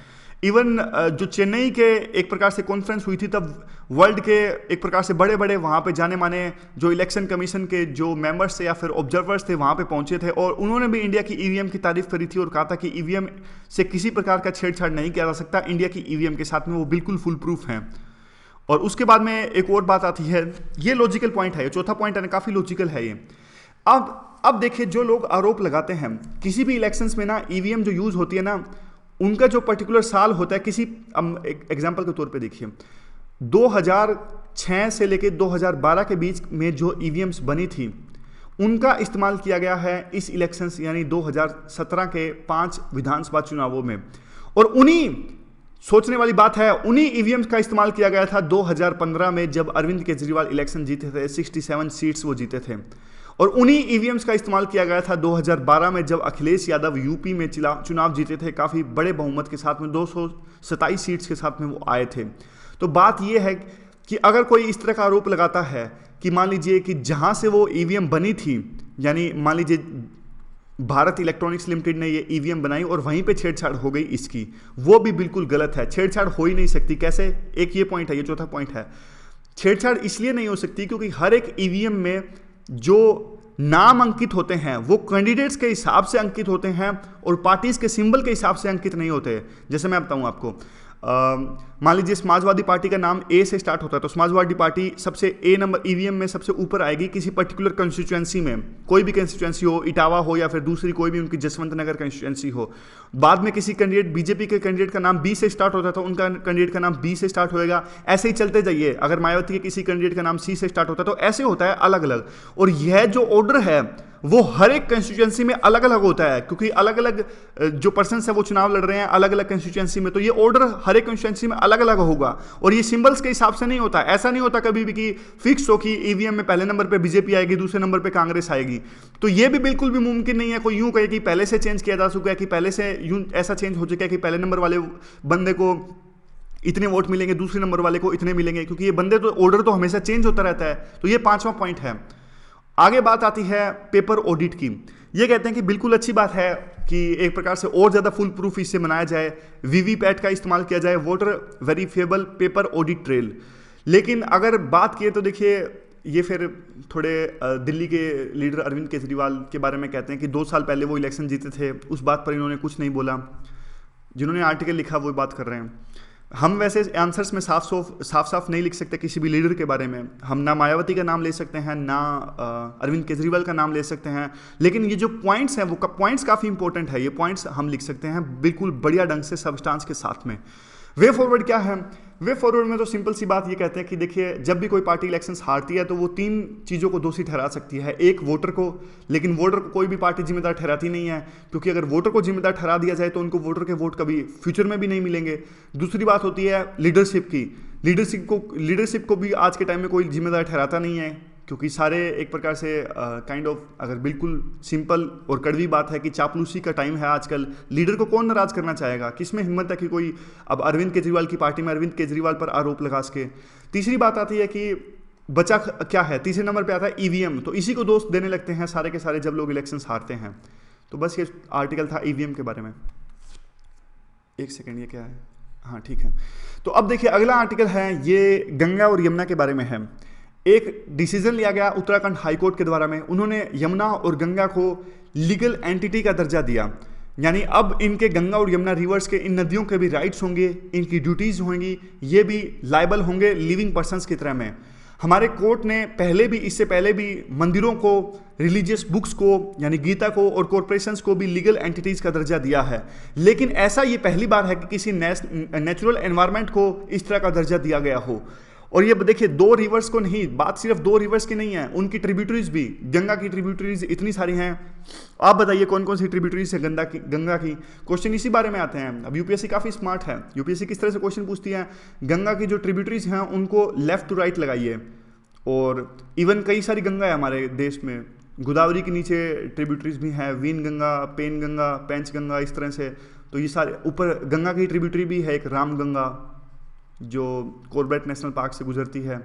इवन जो चेन्नई के एक प्रकार से कॉन्फ्रेंस हुई थी तब वर्ल्ड के एक प्रकार से बड़े बड़े वहाँ पे जाने माने जो इलेक्शन कमीशन के जो मेंबर्स थे या फिर ऑब्जर्वर्स थे वहाँ पे पहुँचे थे और उन्होंने भी इंडिया की ईवीएम की तारीफ करी थी और कहा था कि ईवीएम से किसी प्रकार का छेड़छाड़ नहीं किया जा सकता, इंडिया की ईवीएम के साथ में वो बिल्कुल फुल प्रूफ हैं। और उसके बाद में एक और बात आती है, ये लॉजिकल पॉइंट है, चौथा पॉइंट है ना, काफ़ी लॉजिकल है ये। अब देखिए जो लोग आरोप लगाते हैं किसी भी इलेक्शंस में ना ईवीएम जो यूज़ होती है ना उनका जो पर्टिकुलर साल होता है, किसी एग्जांपल के तौर पे देखिए 2006 से लेकर 2012 के बीच में जो ईवीएम्स बनी थी उनका इस्तेमाल किया गया है इस इलेक्शंस यानी 2017 के 5 विधानसभा चुनावों में। और उन्हीं सोचने वाली बात है, उन्हीं ईवीएम्स का इस्तेमाल किया गया था 2015 में जब अरविंद केजरीवाल इलेक्शन जीते थे, 67 सीट्स वो जीते थे। और उन्हीं ईवीएम्स का इस्तेमाल किया गया था 2012 में जब अखिलेश यादव यूपी में चुनाव जीते थे, काफ़ी बड़े बहुमत के साथ में 227 सीट्स के साथ में वो आए थे। तो बात ये है कि अगर कोई इस तरह का आरोप लगाता है कि मान लीजिए कि जहाँ से वो ईवीएम बनी थी, यानी मान लीजिए भारत इलेक्ट्रॉनिक्स लिमिटेड ने ये ईवीएम बनाई और वहीं पे छेड़छाड़ हो गई इसकी, वो भी बिल्कुल गलत है। छेड़छाड़ हो ही नहीं सकती। कैसे? एक ये पॉइंट है, ये चौथा पॉइंट है। छेड़छाड़ इसलिए नहीं हो सकती क्योंकि हर एक ईवीएम में जो नाम अंकित होते हैं वो कैंडिडेट्स के हिसाब से अंकित होते हैं और पार्टीज के सिंबल के हिसाब से अंकित नहीं होते। जैसे मैं बताऊं आपको, मान लीजिए समाजवादी पार्टी का नाम ए से स्टार्ट होता है, तो समाजवादी पार्टी सबसे ए नंबर ईवीएम में सबसे ऊपर आएगी किसी पर्टिकुलर कंस्टिट्यूएंसी में, कोई भी कंस्टिट्यूएंसी हो, इटावा हो या फिर दूसरी कोई भी उनकी जसवंत नगर कंस्टिट्यूएंसी हो। बाद में किसी कैंडिडेट, बीजेपी के कैंडिडेट का नाम बी से स्टार्ट होता है तो उनका कैंडिडेट का नाम बी से स्टार्ट होएगा। ऐसे ही चलते जाइए, अगर मायावती के किसी कैंडिडेट का नाम सी से स्टार्ट होता है तो ऐसे होता है अलग अलग। और यह जो ऑर्डर है वो हर एक कंस्टिट्यूएंसी में अलग अलग होता है, क्योंकि अलग अलग जो पर्सन है वो चुनाव लड़ रहे हैं अलग अलग कंस्टिट्यूएंसी में, तो ये ऑर्डर हर एक कंस्टिट्यूएंसी में अलग अलग होगा। और ये सिंबल्स के हिसाब से नहीं होता, ऐसा नहीं होता कभी भी कि फिक्स हो कि ईवीएम में पहले नंबर पे बीजेपी आएगी, दूसरे नंबर पे कांग्रेस आएगी। तो ये भी बिल्कुल भी मुमकिन नहीं है कोई यूं कहे कि पहले से चेंज किया जा चुका है, कि पहले से यूं ऐसा चेंज हो चुका है कि पहले नंबर वाले बंदे को इतने वोट मिलेंगे, दूसरे नंबर वाले को इतने मिलेंगे, क्योंकि ये बंदे तो ऑर्डर तो हमेशा चेंज होता रहता है। तो ये 5वां पॉइंट है। आगे बात आती है पेपर ऑडिट की। ये कहते हैं कि बिल्कुल अच्छी बात है कि एक प्रकार से और ज़्यादा फुल प्रूफ इससे बनाया जाए, वीवीपैट का इस्तेमाल किया जाए, voter verifiable paper audit trail. लेकिन अगर बात किए तो देखिए ये फिर थोड़े दिल्ली के लीडर अरविंद केजरीवाल के बारे में कहते हैं कि 2 साल पहले वो इलेक्शन जीते थे, उस बात पर इन्होंने कुछ नहीं बोला। जिन्होंने आर्टिकल लिखा वो बात कर रहे हैं। हम वैसे आंसर्स में साफ साफ नहीं लिख सकते किसी भी लीडर के बारे में। हम ना मायावती का नाम ले सकते हैं, ना अरविंद केजरीवाल का नाम ले सकते हैं, लेकिन ये जो पॉइंट्स हैं वो पॉइंट्स काफ़ी इंपॉर्टेंट है। ये पॉइंट्स हम लिख सकते हैं बिल्कुल बढ़िया ढंग से सबस्टांस के साथ में। वे फॉरवर्ड क्या है? वे फॉरवर्ड में तो सिंपल सी बात ये कहते हैं कि देखिए, जब भी कोई पार्टी इलेक्शंस हारती है तो वो 3 चीज़ों को दोषी ठहरा सकती है। एक, वोटर को, लेकिन वोटर को कोई भी पार्टी जिम्मेदार ठहराती नहीं है, क्योंकि अगर वोटर को जिम्मेदार ठहरा दिया जाए तो उनको वोटर के वोट कभी फ्यूचर में भी नहीं मिलेंगे। दूसरी बात होती है लीडरशिप की। लीडरशिप को भी आज के टाइम में कोई जिम्मेदार ठहराता नहीं है, क्योंकि सारे एक प्रकार से काइंड ऑफ, अगर बिल्कुल सिंपल और कड़वी बात है कि चापलूसी का टाइम है आजकल। लीडर को कौन नाराज करना चाहेगा? किसमें हिम्मत है कि कोई अब अरविंद केजरीवाल की पार्टी में अरविंद केजरीवाल पर आरोप लगा सके। तीसरी बात आती है कि बचा क्या है, तीसरे नंबर पे आता है ईवीएम। तो इसी को दोष देने लगते हैं सारे के सारे जब लोग इलेक्शंस हारते हैं। तो बस ये आर्टिकल था ईवीएम के बारे में। एक सेकेंड, ये क्या है? हाँ ठीक है। तो अब देखिए अगला आर्टिकल है, ये गंगा और यमुना के बारे में है। एक डिसीजन लिया गया उत्तराखंड हाईकोर्ट के द्वारा में, उन्होंने यमुना और गंगा को लीगल एंटिटी का दर्जा दिया। यानी अब इनके गंगा और यमुना रिवर्स के, इन नदियों के भी राइट्स होंगे, इनकी ड्यूटीज होंगी, ये भी लायबल होंगे लिविंग पर्सन्स की तरह में। हमारे कोर्ट ने पहले भी, इससे पहले भी मंदिरों को, रिलीजियस बुक्स को यानी गीता को और कॉरपोरेशंस को भी लीगल एंटिटीज का दर्जा दिया है। लेकिन ऐसा ये पहली बार है कि किसी नेचुरल एनवायरनमेंट को इस तरह का दर्जा दिया गया हो। और ये देखिए 2 रिवर्स को नहीं, बात सिर्फ 2 रिवर्स की नहीं है, उनकी ट्रिब्यूटरीज भी, गंगा की ट्रिब्यूटरीज इतनी सारी हैं। आप बताइए कौन कौन सी ट्रिब्यूटरीज है गंगा की? क्वेश्चन इसी बारे में आते हैं। अब यूपीएससी काफ़ी स्मार्ट है। यूपीएससी किस तरह से क्वेश्चन पूछती है, गंगा की जो ट्रिब्यूटरीज हैं उनको लेफ्ट टू राइट लगाइए। और इवन कई सारी गंगा है हमारे देश में, गोदावरी के नीचे ट्रिब्यूटरीज भी हैं, वीन गंगा, पेन गंगा, पेंच गंगा, इस तरह से। तो ये सारे ऊपर गंगा की ट्रिब्यूटरी भी है एक राम गंगा, जो कॉर्बेट नेशनल पार्क से गुजरती है,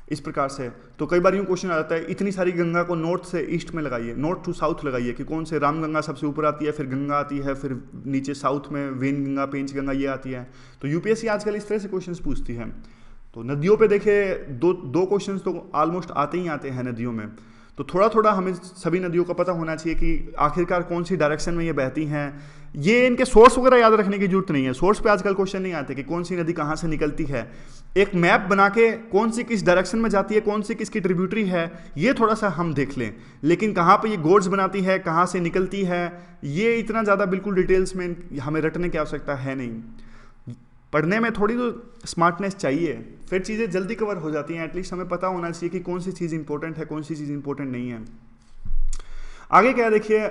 इस प्रकार से। तो कई बार यूँ क्वेश्चन आ जाता है, इतनी सारी गंगा को नॉर्थ से ईस्ट में लगाइए, नॉर्थ टू साउथ लगाइए कि कौन से, राम गंगा सबसे ऊपर आती है, फिर गंगा आती है, फिर नीचे साउथ में वेन गंगा, पेंच गंगा ये आती है। तो यूपीएससी आजकल इस तरह से क्वेश्चन पूछती है। तो नदियों पे देखिए दो क्वेश्चन तो ऑलमोस्ट आते ही आते हैं नदियों में। तो थोड़ा थोड़ा हमें सभी नदियों का पता होना चाहिए कि आखिरकार कौन सी डायरेक्शन में ये बहती हैं। ये इनके सोर्स वगैरह याद रखने की जरूरत नहीं है, सोर्स पे आजकल क्वेश्चन नहीं आते कि कौन सी नदी कहाँ से निकलती है। एक मैप बना के कौन सी किस डायरेक्शन में जाती है, कौन सी किसकी ट्रिब्यूटरी है, ये थोड़ा सा हम देख लें। लेकिन कहाँ पे ये गोड्स बनाती है, कहाँ से निकलती है, ये इतना ज़्यादा बिल्कुल डिटेल्स में हमें रटने की आवश्यकता है नहीं। पढ़ने में थोड़ी तो स्मार्टनेस चाहिए, फिर चीज़ें जल्दी कवर हो जाती हैं। एटलीस्ट हमें पता होना चाहिए कि कौन सी चीज़ इंपॉर्टेंट है, कौन सी चीज़ इंपॉर्टेंट नहीं है। आगे क्या देखिए,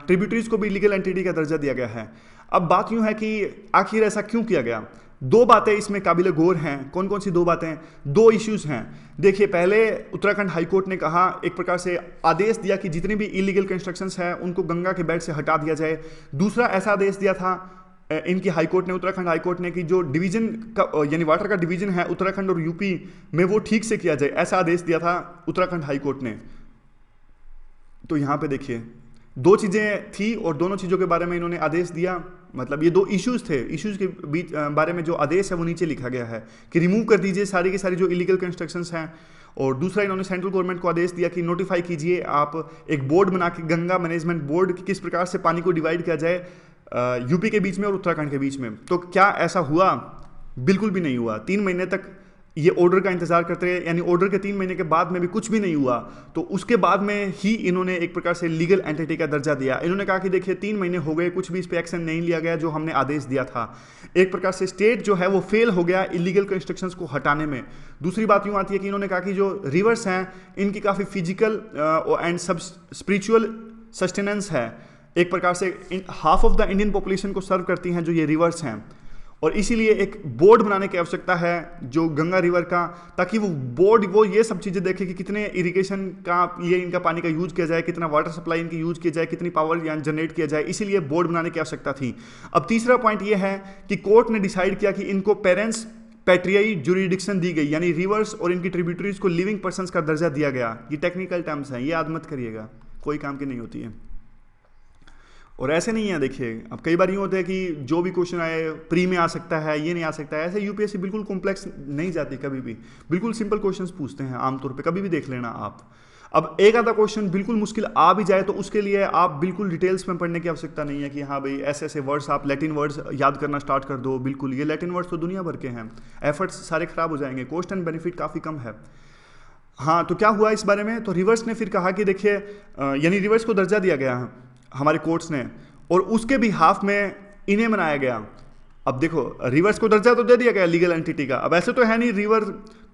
ट्रिब्यूटरीज को भी लीगल एंटिटी का दर्जा दिया गया है। अब बात यूं है कि आखिर ऐसा क्यों किया गया? 2 बातें इसमें काबिल गौर हैं। कौन कौन सी 2 बातें? 2 इश्यूज हैं। देखिए, पहले उत्तराखंड हाईकोर्ट ने कहा, एक प्रकार से आदेश दिया कि जितनी भी इलीगल कंस्ट्रक्शंस हैं उनको गंगा के बेल्ट से हटा दिया जाए। दूसरा ऐसा आदेश दिया था इनकी हाईकोर्ट ने, उत्तराखंड हाईकोर्ट ने, कि जो डिवीजन का यानी वाटर का डिवीजन है उत्तराखंड और यूपी में वो ठीक से किया जाए, ऐसा आदेश दिया था उत्तराखंड हाईकोर्ट ने। तो यहाँ पे देखिए 2 चीज़ें थी और दोनों चीज़ों के बारे में इन्होंने आदेश दिया। मतलब ये 2 इश्यूज थे, इश्यूज के बीच बारे में जो आदेश है वो नीचे लिखा गया है कि रिमूव कर दीजिए सारी की सारी जो इलीगल कंस्ट्रक्शंस हैं। और दूसरा इन्होंने सेंट्रल गवर्नमेंट को आदेश दिया कि नोटिफाई कीजिए, आप एक बोर्ड बना के गंगा मैनेजमेंट बोर्ड की किस प्रकार से पानी को डिवाइड किया जाए यूपी के बीच में और उत्तराखंड के बीच में। तो क्या ऐसा हुआ? बिल्कुल भी नहीं हुआ। 3 महीने तक ये ऑर्डर का इंतजार करते रहे, यानी ऑर्डर के 3 महीने के बाद में भी कुछ भी नहीं हुआ। तो उसके बाद में ही इन्होंने एक प्रकार से लीगल एंटिटी का दर्जा दिया। इन्होंने कहा कि देखिए 3 महीने हो गए, कुछ भी इस पे एक्शन नहीं लिया गया जो हमने आदेश दिया था। एक प्रकार से स्टेट जो है वो फेल हो गया इलीगल कंस्ट्रक्शंस को हटाने में। दूसरी बात यूँ आती है कि इन्होंने कहा कि जो रिवर्स हैं इनकी काफ़ी फिजिकल एंड सब स्पिरिचुअल सस्टेनेंस है, एक प्रकार से half of the Indian population को सर्व करती हैं जो ये रिवर्स हैं, और इसीलिए एक बोर्ड बनाने की आवश्यकता है जो गंगा रिवर का, ताकि वो बोर्ड वो ये सब चीज़ें देखे कि कितने इरिगेशन का ये इनका पानी का यूज किया जाए, कितना वाटर सप्लाई इनकी यूज किया जाए, कितनी पावर यहाँ जनरेट किया जाए, इसीलिए बोर्ड बनाने की आवश्यकता थी। अब तीसरा पॉइंट ये है कि कोर्ट ने डिसाइड किया कि इनको पेरेंट्स पैट्रियाई जुरिडिक्शन दी गई, यानी रिवर्स और इनकी ट्रिब्यूटरीज को लिविंग पर्सनस का दर्जा दिया गया। ये टेक्निकल टर्म्स हैं, ये याद मत करिएगा, कोई काम की नहीं होती है। और ऐसे नहीं है, देखिए अब कई बार यूँ होता है कि जो भी क्वेश्चन आए प्री में आ सकता है, ये नहीं आ सकता है। ऐसे यूपीएससी बिल्कुल कॉम्प्लेक्स नहीं जाती कभी भी, बिल्कुल सिंपल क्वेश्चंस पूछते हैं आमतौर पे, कभी भी देख लेना आप। अब एक आधा क्वेश्चन बिल्कुल मुश्किल आ भी जाए तो उसके लिए आप बिल्कुल डिटेल्स में पढ़ने की आवश्यकता नहीं है कि हाँ भाई ऐसे ऐसे वर्ड्स, आप लैटिन वर्ड्स याद करना स्टार्ट कर दो। बिल्कुल, ये लैटिन वर्ड्स तो दुनिया भर के हैं, एफर्ट्स सारे खराब हो जाएंगे, कॉस्ट एंड बेनिफिट काफ़ी कम है। हाँ, तो क्या हुआ इस बारे में? तो रिवर्स ने फिर कहा कि देखिए यानी रिवर्स को दर्जा दिया गया है हमारे कोर्ट्स ने, और उसके भी हाफ में इन्हें बनाया गया। अब देखो रिवर्स को दर्जा तो दे दिया गया लीगल एंटिटी का, अब ऐसे तो है नहीं रिवर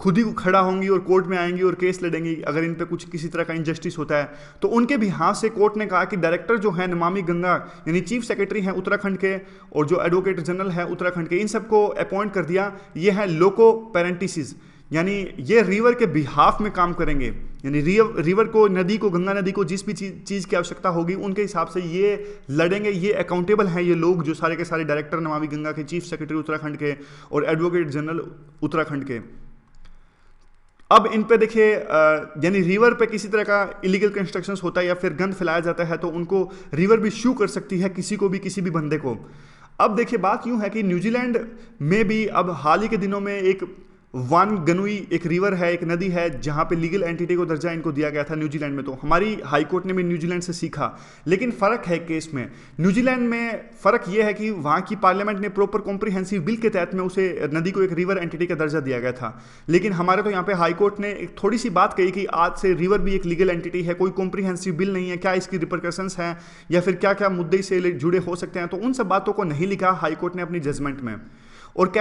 खुद ही खड़ा होंगी और कोर्ट में आएंगी और केस लड़ेंगी अगर इन पे कुछ किसी तरह का इंजस्टिस होता है। तो उनके भी हाथ से कोर्ट ने कहा कि डायरेक्टर जो है नमामि गंगा, यानी चीफ सेक्रेटरी हैं उत्तराखंड के और जो एडवोकेट जनरल है उत्तराखंड के, इन सबको अपॉइंट कर दिया। ये है लोको पेरेंटिसिस, यानी ये रिवर के बिहाफ में काम करेंगे, यानी रिवर को, नदी को, गंगा नदी को जिस भी चीज़ की आवश्यकता होगी उनके हिसाब से ये लड़ेंगे। ये अकाउंटेबल हैं ये लोग, जो सारे के सारे डायरेक्टर नमामि गंगा के, चीफ सेक्रेटरी उत्तराखंड के और एडवोकेट जनरल उत्तराखंड के। अब इन पे देखिए यानी रिवर पे किसी तरह का इलीगल कंस्ट्रक्शंस होता है या फिर गंद फैलाया जाता है तो उनको रिवर भी शू कर सकती है किसी को भी, किसी भी बंदे को। अब देखिए बात यूँ है कि न्यूजीलैंड में भी अब हाल ही के दिनों में एक वानगनुई एक रिवर है, एक नदी है जहां पे लीगल एंटिटी को दर्जा इनको दिया गया था न्यूजीलैंड में। तो हमारी हाई कोर्ट ने भी न्यूजीलैंड से सीखा, लेकिन फ़र्क है केस में। न्यूजीलैंड में फ़र्क यह है कि वहाँ की पार्लियामेंट ने प्रॉपर कॉम्प्रिहेंसिव बिल के तहत में उसे नदी को एक रिवर एंटिटी का दर्जा दिया गया था। लेकिन हमारे तो यहाँ पे हाई कोर्ट ने एक थोड़ी सी बात कही कि आज से रिवर भी एक लीगल एंटिटी है, कोई कॉम्प्रिहेंसिव बिल नहीं है, क्या इसकी रिपरकशंस हैं या फिर क्या क्या मुद्दे से जुड़े हो सकते हैं। तो उन सब बातों को नहीं लिखा हाई कोर्ट ने अपनी जजमेंट में। और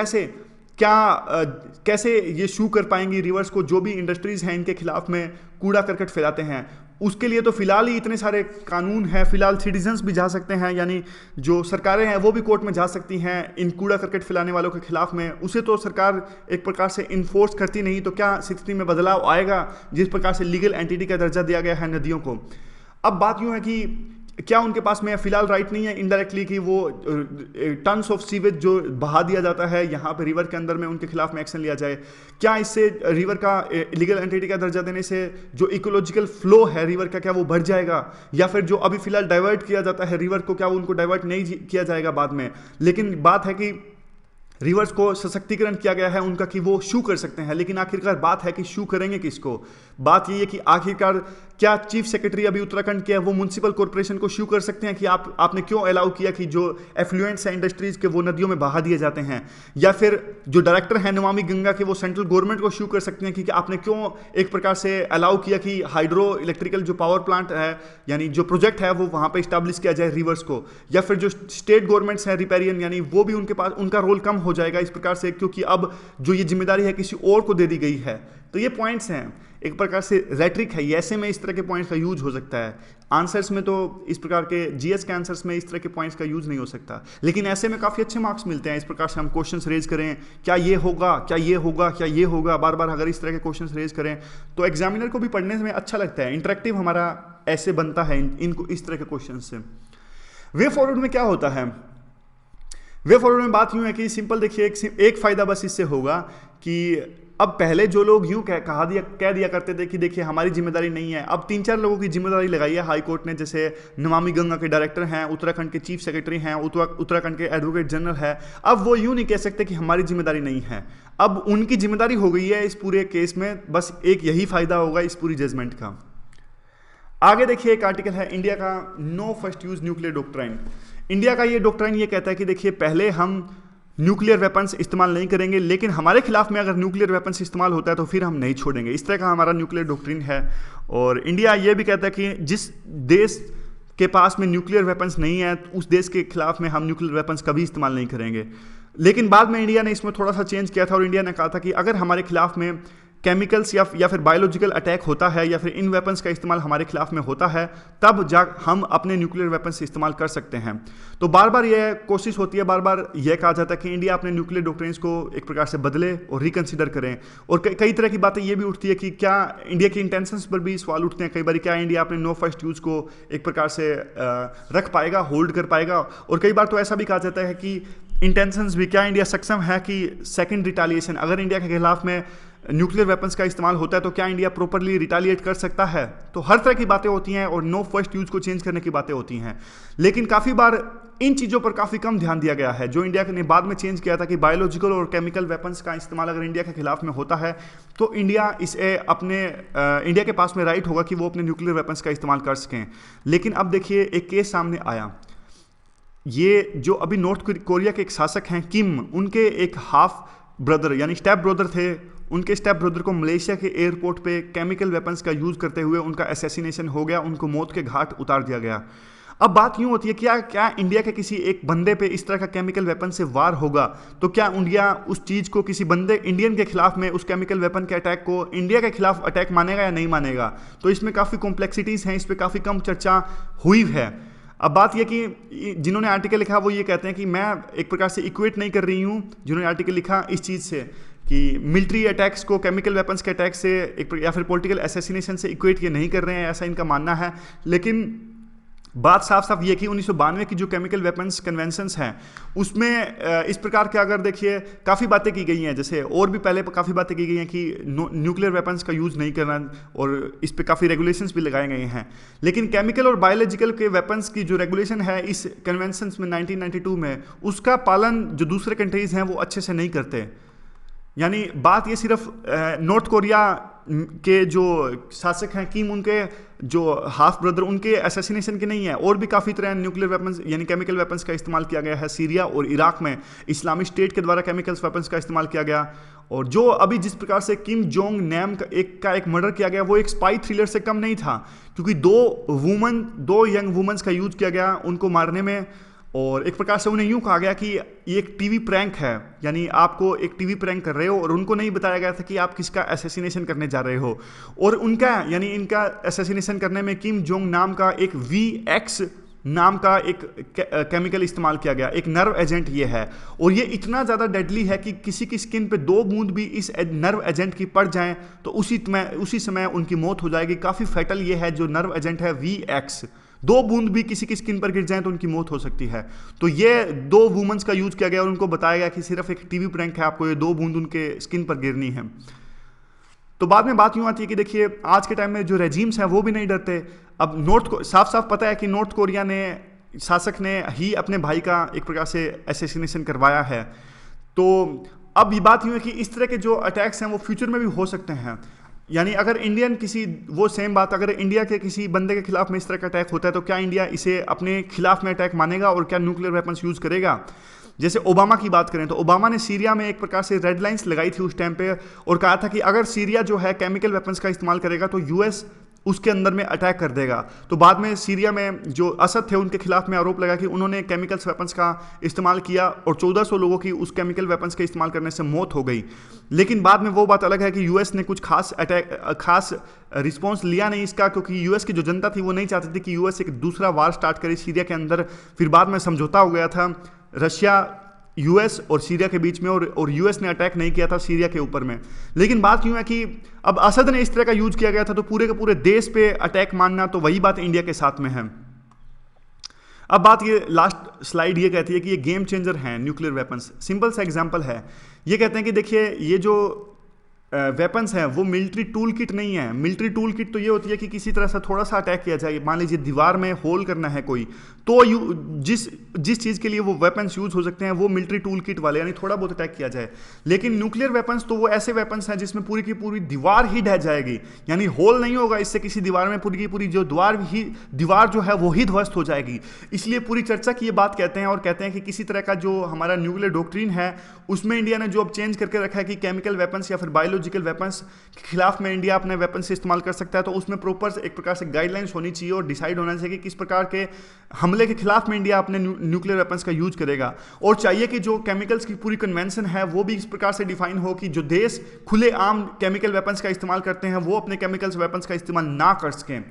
कैसे ये शू कर पाएंगी रिवर्स को, जो भी इंडस्ट्रीज हैं इनके खिलाफ में कूड़ा करकट फैलाते हैं। उसके लिए तो फिलहाल ही इतने सारे कानून हैं, फिलहाल सिटीजन्स भी जा सकते हैं, यानी जो सरकारें हैं वो भी कोर्ट में जा सकती हैं इन कूड़ा करकट फैलाने वालों के खिलाफ में। उसे तो सरकार एक प्रकार से इन्फोर्स करती नहीं, तो क्या स्थिति में बदलाव आएगा जिस प्रकार से लीगल एंटिटी का दर्जा दिया गया है नदियों को। अब बात यूँ है कि क्या उनके पास में फिलहाल राइट नहीं है इनडायरेक्टली कि वो टन्स ऑफ सीवेज जो बहा दिया जाता है यहाँ पे रिवर के अंदर में, उनके खिलाफ में एक्शन लिया जाए? क्या इससे रिवर का लीगल एंटिटी का दर्जा देने से जो इकोलॉजिकल फ्लो है रिवर का, क्या वो बढ़ जाएगा? या फिर जो अभी फिलहाल डाइवर्ट किया जाता है रिवर को, क्या वो उनको डाइवर्ट नहीं किया जाएगा बाद में? लेकिन बात है कि रिवर्स को सशक्तिकरण किया गया है उनका कि वो शू कर सकते हैं, लेकिन आखिरकार बात है कि शू करेंगे किसको? बात ये है कि आखिरकार क्या चीफ सेक्रेटरी अभी उत्तराखंड के है वो म्युनिसिपल कॉर्पोरेशन को शू कर सकते हैं कि आपने क्यों अलाउ किया कि जो एफ्लुएंट्स हैं इंडस्ट्रीज के वो नदियों में बहा दिए जाते हैं? या फिर जो डायरेक्टर हैं नमामि गंगा के वो सेंट्रल गवर्नमेंट को शू कर सकते हैं कि आपने क्यों एक प्रकार से अलाउ किया कि हाइड्रो इलेक्ट्रिकल जो पावर प्लांट है, यानी जो प्रोजेक्ट है वो वहाँ पर इस्टेब्लिश किया जाए रिवर्स को? या फिर जो स्टेट गवर्नमेंट्स हैं रिपेरियन, यानी वो भी उनके पास उनका रोल कम हो जाएगा इस प्रकार से, क्योंकि अब जो ये जिम्मेदारी है किसी और को दे दी गई है। तो ये पॉइंट्स हैं, एक प्रकार से रेट्रिक है, ऐसे में इस तरह के पॉइंट्स का यूज हो सकता है। आंसर्स में तो इस प्रकार के जीएस के आंसर्स में इस तरह के पॉइंट्स का यूज नहीं हो सकता, लेकिन ऐसे में काफ़ी अच्छे मार्क्स मिलते हैं। इस प्रकार से हम क्वेश्चंस रेज करें, क्या ये होगा, क्या ये होगा, क्या ये होगा, बार बार अगर इस तरह के क्वेश्चंस रेज करें तो एग्जामिनर को भी पढ़ने में अच्छा लगता है। इंटरेक्टिव हमारा ऐसे बनता है इनको इस तरह के क्वेश्चन से। वे फॉरवर्ड में क्या होता है? वे फॉरवर्ड में बात यूँ है कि सिंपल देखिए, एक फ़ायदा बस इससे होगा कि अब पहले जो लोग यूं कह दिया करते थे कि देखिए हमारी जिम्मेदारी नहीं है, अब 3-4 लोगों की जिम्मेदारी लगाई है हाई कोर्ट ने, जैसे नमामि गंगा के डायरेक्टर हैं, उत्तराखंड के चीफ सेक्रेटरी हैं, उत्तराखंड के एडवोकेट जनरल है। अब वो यूं नहीं कह सकते कि हमारी जिम्मेदारी नहीं है, अब उनकी जिम्मेदारी हो गई है इस पूरे केस में। बस एक यही फायदा होगा इस पूरी जजमेंट का। आगे देखिए एक आर्टिकल है इंडिया का, no first use nuclear doctrine. India का ये डॉक्ट्राइन ये कहता है कि देखिए पहले हम न्यूक्लियर वेपन्स इस्तेमाल नहीं करेंगे, लेकिन हमारे खिलाफ में अगर न्यूक्लियर वेपन्स इस्तेमाल होता है तो फिर हम नहीं छोड़ेंगे। इस तरह का हमारा न्यूक्लियर डॉक्ट्रिन है। और इंडिया ये भी कहता है कि जिस देश के पास में न्यूक्लियर वेपन्स नहीं है उस देश के खिलाफ में हम न्यूक्लियर वेपन्स कभी इस्तेमाल नहीं करेंगे। लेकिन बाद में इंडिया ने इसमें थोड़ा सा चेंज किया था और इंडिया ने कहा था कि अगर हमारे खिलाफ में केमिकल्स या फिर बायोलॉजिकल अटैक होता है या फिर इन वेपन्स का इस्तेमाल हमारे खिलाफ में होता है, तब हम अपने न्यूक्लियर वेपन्स इस्तेमाल कर सकते हैं। तो बार बार यह कोशिश होती है, बार बार यह कहा जाता है कि इंडिया अपने न्यूक्लियर डॉक्ट्रिन्स को एक प्रकार से बदले और रिकंसिडर करें। और कई तरह की बातें ये भी उठती है कि क्या इंडिया की इंटेंशंस पर भी सवाल उठते हैं कई बार, क्या इंडिया अपने नो फर्स्ट यूज़ को एक प्रकार से रख पाएगा, होल्ड कर पाएगा। और कई बार तो ऐसा भी कहा जाता है कि इंटेंशंस भी, क्या इंडिया सक्षम है कि सेकेंड रिटालिएशन, अगर इंडिया के खिलाफ में न्यूक्लियर वेपन्स का इस्तेमाल होता है तो क्या इंडिया प्रॉपरली रिटालिएट कर सकता है। तो हर तरह की बातें होती हैं और नो फर्स्ट यूज को चेंज करने की बातें होती हैं। लेकिन काफ़ी बार इन चीज़ों पर काफ़ी कम ध्यान दिया गया है। जो इंडिया ने बाद में चेंज किया था कि बायोलॉजिकल और केमिकल वेपन्स का इस्तेमाल अगर इंडिया के खिलाफ में होता है तो इंडिया इसे इंडिया के पास में राइट होगा कि वो अपने न्यूक्लियर वेपन्स का इस्तेमाल कर सकें। लेकिन अब देखिए एक केस सामने आया, ये जो अभी नॉर्थ कोरिया के एक शासक हैं किम, उनके एक हाफ ब्रदर यानी स्टेप ब्रदर थे, उनके स्टेप ब्रदर को मलेशिया के एयरपोर्ट पे केमिकल वेपन्स का यूज़ करते हुए उनका असैसिनेशन हो गया, उनको मौत के घाट उतार दिया गया। अब बात यूँ होती है, क्या इंडिया के किसी एक बंदे पे इस तरह का केमिकल वेपन से वार होगा तो क्या इंडिया उस चीज़ को किसी बंदे इंडियन के खिलाफ में उस केमिकल वेपन के अटैक को इंडिया के खिलाफ अटैक मानेगा या नहीं मानेगा। तो इसमें काफ़ी कॉम्प्लेक्सिटीज़ हैं, इस पर काफ़ी कम चर्चा हुई है। अब बात यह कि जिन्होंने आर्टिकल लिखा वो ये कहते हैं कि मैं एक प्रकार से इक्वेट नहीं कर रही हूँ, जिन्होंने आर्टिकल लिखा इस चीज़ से कि मिलिट्री अटैक्स को केमिकल वेपन्स के अटैक से या फिर पॉलिटिकल असैसिनेशन से इक्वेट ये नहीं कर रहे हैं, ऐसा इनका मानना है। लेकिन बात साफ साफ ये कि 1992 की जो केमिकल वेपन्स कन्वेंशंस हैं उसमें इस प्रकार के अगर देखिए काफ़ी बातें की गई हैं, जैसे और भी पहले काफ़ी बातें की गई हैं कि न्यूक्लियर वेपन्स का यूज़ नहीं करना और इस पे काफ़ी रेगुलेशंस भी लगाए गए हैं। लेकिन केमिकल और बायोलॉजिकल के वेपन्स की जो रेगुलेशन है इस कन्वेंशंस में 1992 में, उसका पालन जो दूसरे कंट्रीज़ हैं वो अच्छे से नहीं करते। यानी बात ये सिर्फ नॉर्थ कोरिया के जो शासक हैं किम, उनके जो हाफ ब्रदर उनके असैसिनेशन के नहीं है, और भी काफ़ी तरह न्यूक्लियर वेपन्स यानी केमिकल वेपन्स का इस्तेमाल किया गया है। सीरिया और इराक में इस्लामिक स्टेट के द्वारा केमिकल्स वेपन्स का इस्तेमाल किया गया। और जो अभी जिस प्रकार से किम जोंग नैम का एक मर्डर किया गया वो एक स्पाई थ्रिलर से कम नहीं था, क्योंकि दो यंग वुमेन्स का यूज किया गया उनको मारने में। और एक प्रकार से उन्हें यूं कहा गया कि ये एक टीवी प्रैंक है, यानी आपको एक टीवी प्रैंक कर रहे हो, और उनको नहीं बताया गया था कि आप किसका असैसिनेशन करने जा रहे हो। और इनका असैसिनेशन करने में किम जोंग नाम का एक VX नाम का एक केमिकल इस्तेमाल किया गया, एक नर्व एजेंट ये है। और ये इतना ज़्यादा डेडली है कि किसी की स्किन पे 2 बूंद भी इस नर्व एजेंट की पड़ जाएं तो उसी समय उनकी मौत हो जाएगी। काफ़ी फैटल ये है जो नर्व एजेंट है VX, 2 बूंद भी किसी की स्किन पर गिर जाएं तो उनकी मौत हो सकती है। तो ये 2 वुमेन्स का यूज किया गया और उनको बताया गया कि सिर्फ एक टीवी प्रैंक है, आपको ये 2 बूंद उनके स्किन पर गिरनी है। तो बाद में बात यूं आती है कि देखिए आज के टाइम में जो रेजिम्स हैं वो भी नहीं डरते। अब साफ साफ पता है कि नॉर्थ कोरिया ने शासक ने ही अपने भाई का एक प्रकार से असैसिनेशन करवाया है। तो अब ये बात यूं है कि इस तरह के जो अटैक्स हैं वो फ्यूचर में भी हो सकते हैं। यानी अगर अगर इंडिया के किसी बंदे के खिलाफ में इस तरह का अटैक होता है तो क्या इंडिया इसे अपने खिलाफ में अटैक मानेगा और क्या न्यूक्लियर वेपन्स यूज़ करेगा। जैसे ओबामा की बात करें तो ओबामा ने सीरिया में एक प्रकार से रेड लाइंस लगाई थी उस टाइम पे, और कहा था कि अगर सीरिया जो है केमिकल वेपन्स का इस्तेमाल करेगा तो US उसके अंदर में अटैक कर देगा। तो बाद में सीरिया में जो असद थे उनके खिलाफ में आरोप लगा कि उन्होंने केमिकल्स वेपन्स का इस्तेमाल किया और 1400 लोगों की उस केमिकल वेपन्स के इस्तेमाल करने से मौत हो गई। लेकिन बाद में वो बात अलग है कि US ने कुछ खास रिस्पॉन्स लिया नहीं इसका, क्योंकि US की जो जनता थी वो नहीं चाहती थी कि US एक दूसरा वार स्टार्ट करे सीरिया के अंदर। फिर बाद में समझौता हो गया था रशिया, US और सीरिया के बीच में, और US ने अटैक नहीं किया था सीरिया के ऊपर में। लेकिन बात यूँ है कि अब असद ने इस तरह का यूज किया गया था तो पूरे के पूरे देश पे अटैक मानना, तो वही बात इंडिया के साथ में है। अब बात ये लास्ट स्लाइड ये कहती है कि ये गेम चेंजर हैं न्यूक्लियर वेपन्स। सिंपल सा एग्जांपल है, ये कहते हैं कि देखिए ये जो वेपन्स हैं वो मिलिट्री टूल किट नहीं है। मिलिट्री टूल किट तो ये होती है कि किसी तरह से थोड़ा सा अटैक किया जाए, मान लीजिए दीवार में होल करना है कोई, तो जिस चीज़ के लिए वो वेपन्स यूज हो सकते हैं वो मिलिट्री टूल किट वाले, यानी थोड़ा बहुत अटैक किया जाए। लेकिन न्यूक्लियर वेपन्स तो वो ऐसे वेपन्स हैं जिसमें पूरी की पूरी दीवार ही ढह जाएगी, यानी होल नहीं होगा इससे किसी दीवार में, पूरी की पूरी जो दीवार जो है वो ही ध्वस्त हो जाएगी। इसलिए पूरी चर्चा की ये बात कहते हैं, और कहते हैं कि किसी तरह का जो हमारा न्यूक्लियर डॉक्ट्रिन है उसमें इंडिया ने जो अब चेंज करके रखा है कि केमिकल वेपन्स या फिर बायोलॉजिकल वेपन्स के खिलाफ में इंडिया अपने वेपन से इस्तेमाल कर सकता है, तो उसमें प्रॉपर एक प्रकार से गाइडलाइंस होनी चाहिए और डिसाइड होना चाहिए कि किस प्रकार के हमले के खिलाफ में इंडिया अपने न्यूक्लियर वेपन्स का यूज करेगा। और चाहिए कि जो केमिकल्स की पूरी कन्वेंशन है वो भी इस प्रकार से डिफाइन हो कि जो देश खुले आम केमिकल वेपन्स का इस्तेमाल करते हैं वो अपने केमिकल्स वेपन्स का इस्तेमाल ना कर सकें।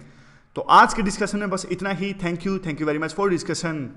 तो आज के डिस्कशन में बस इतना ही। Thank you very much for discussion.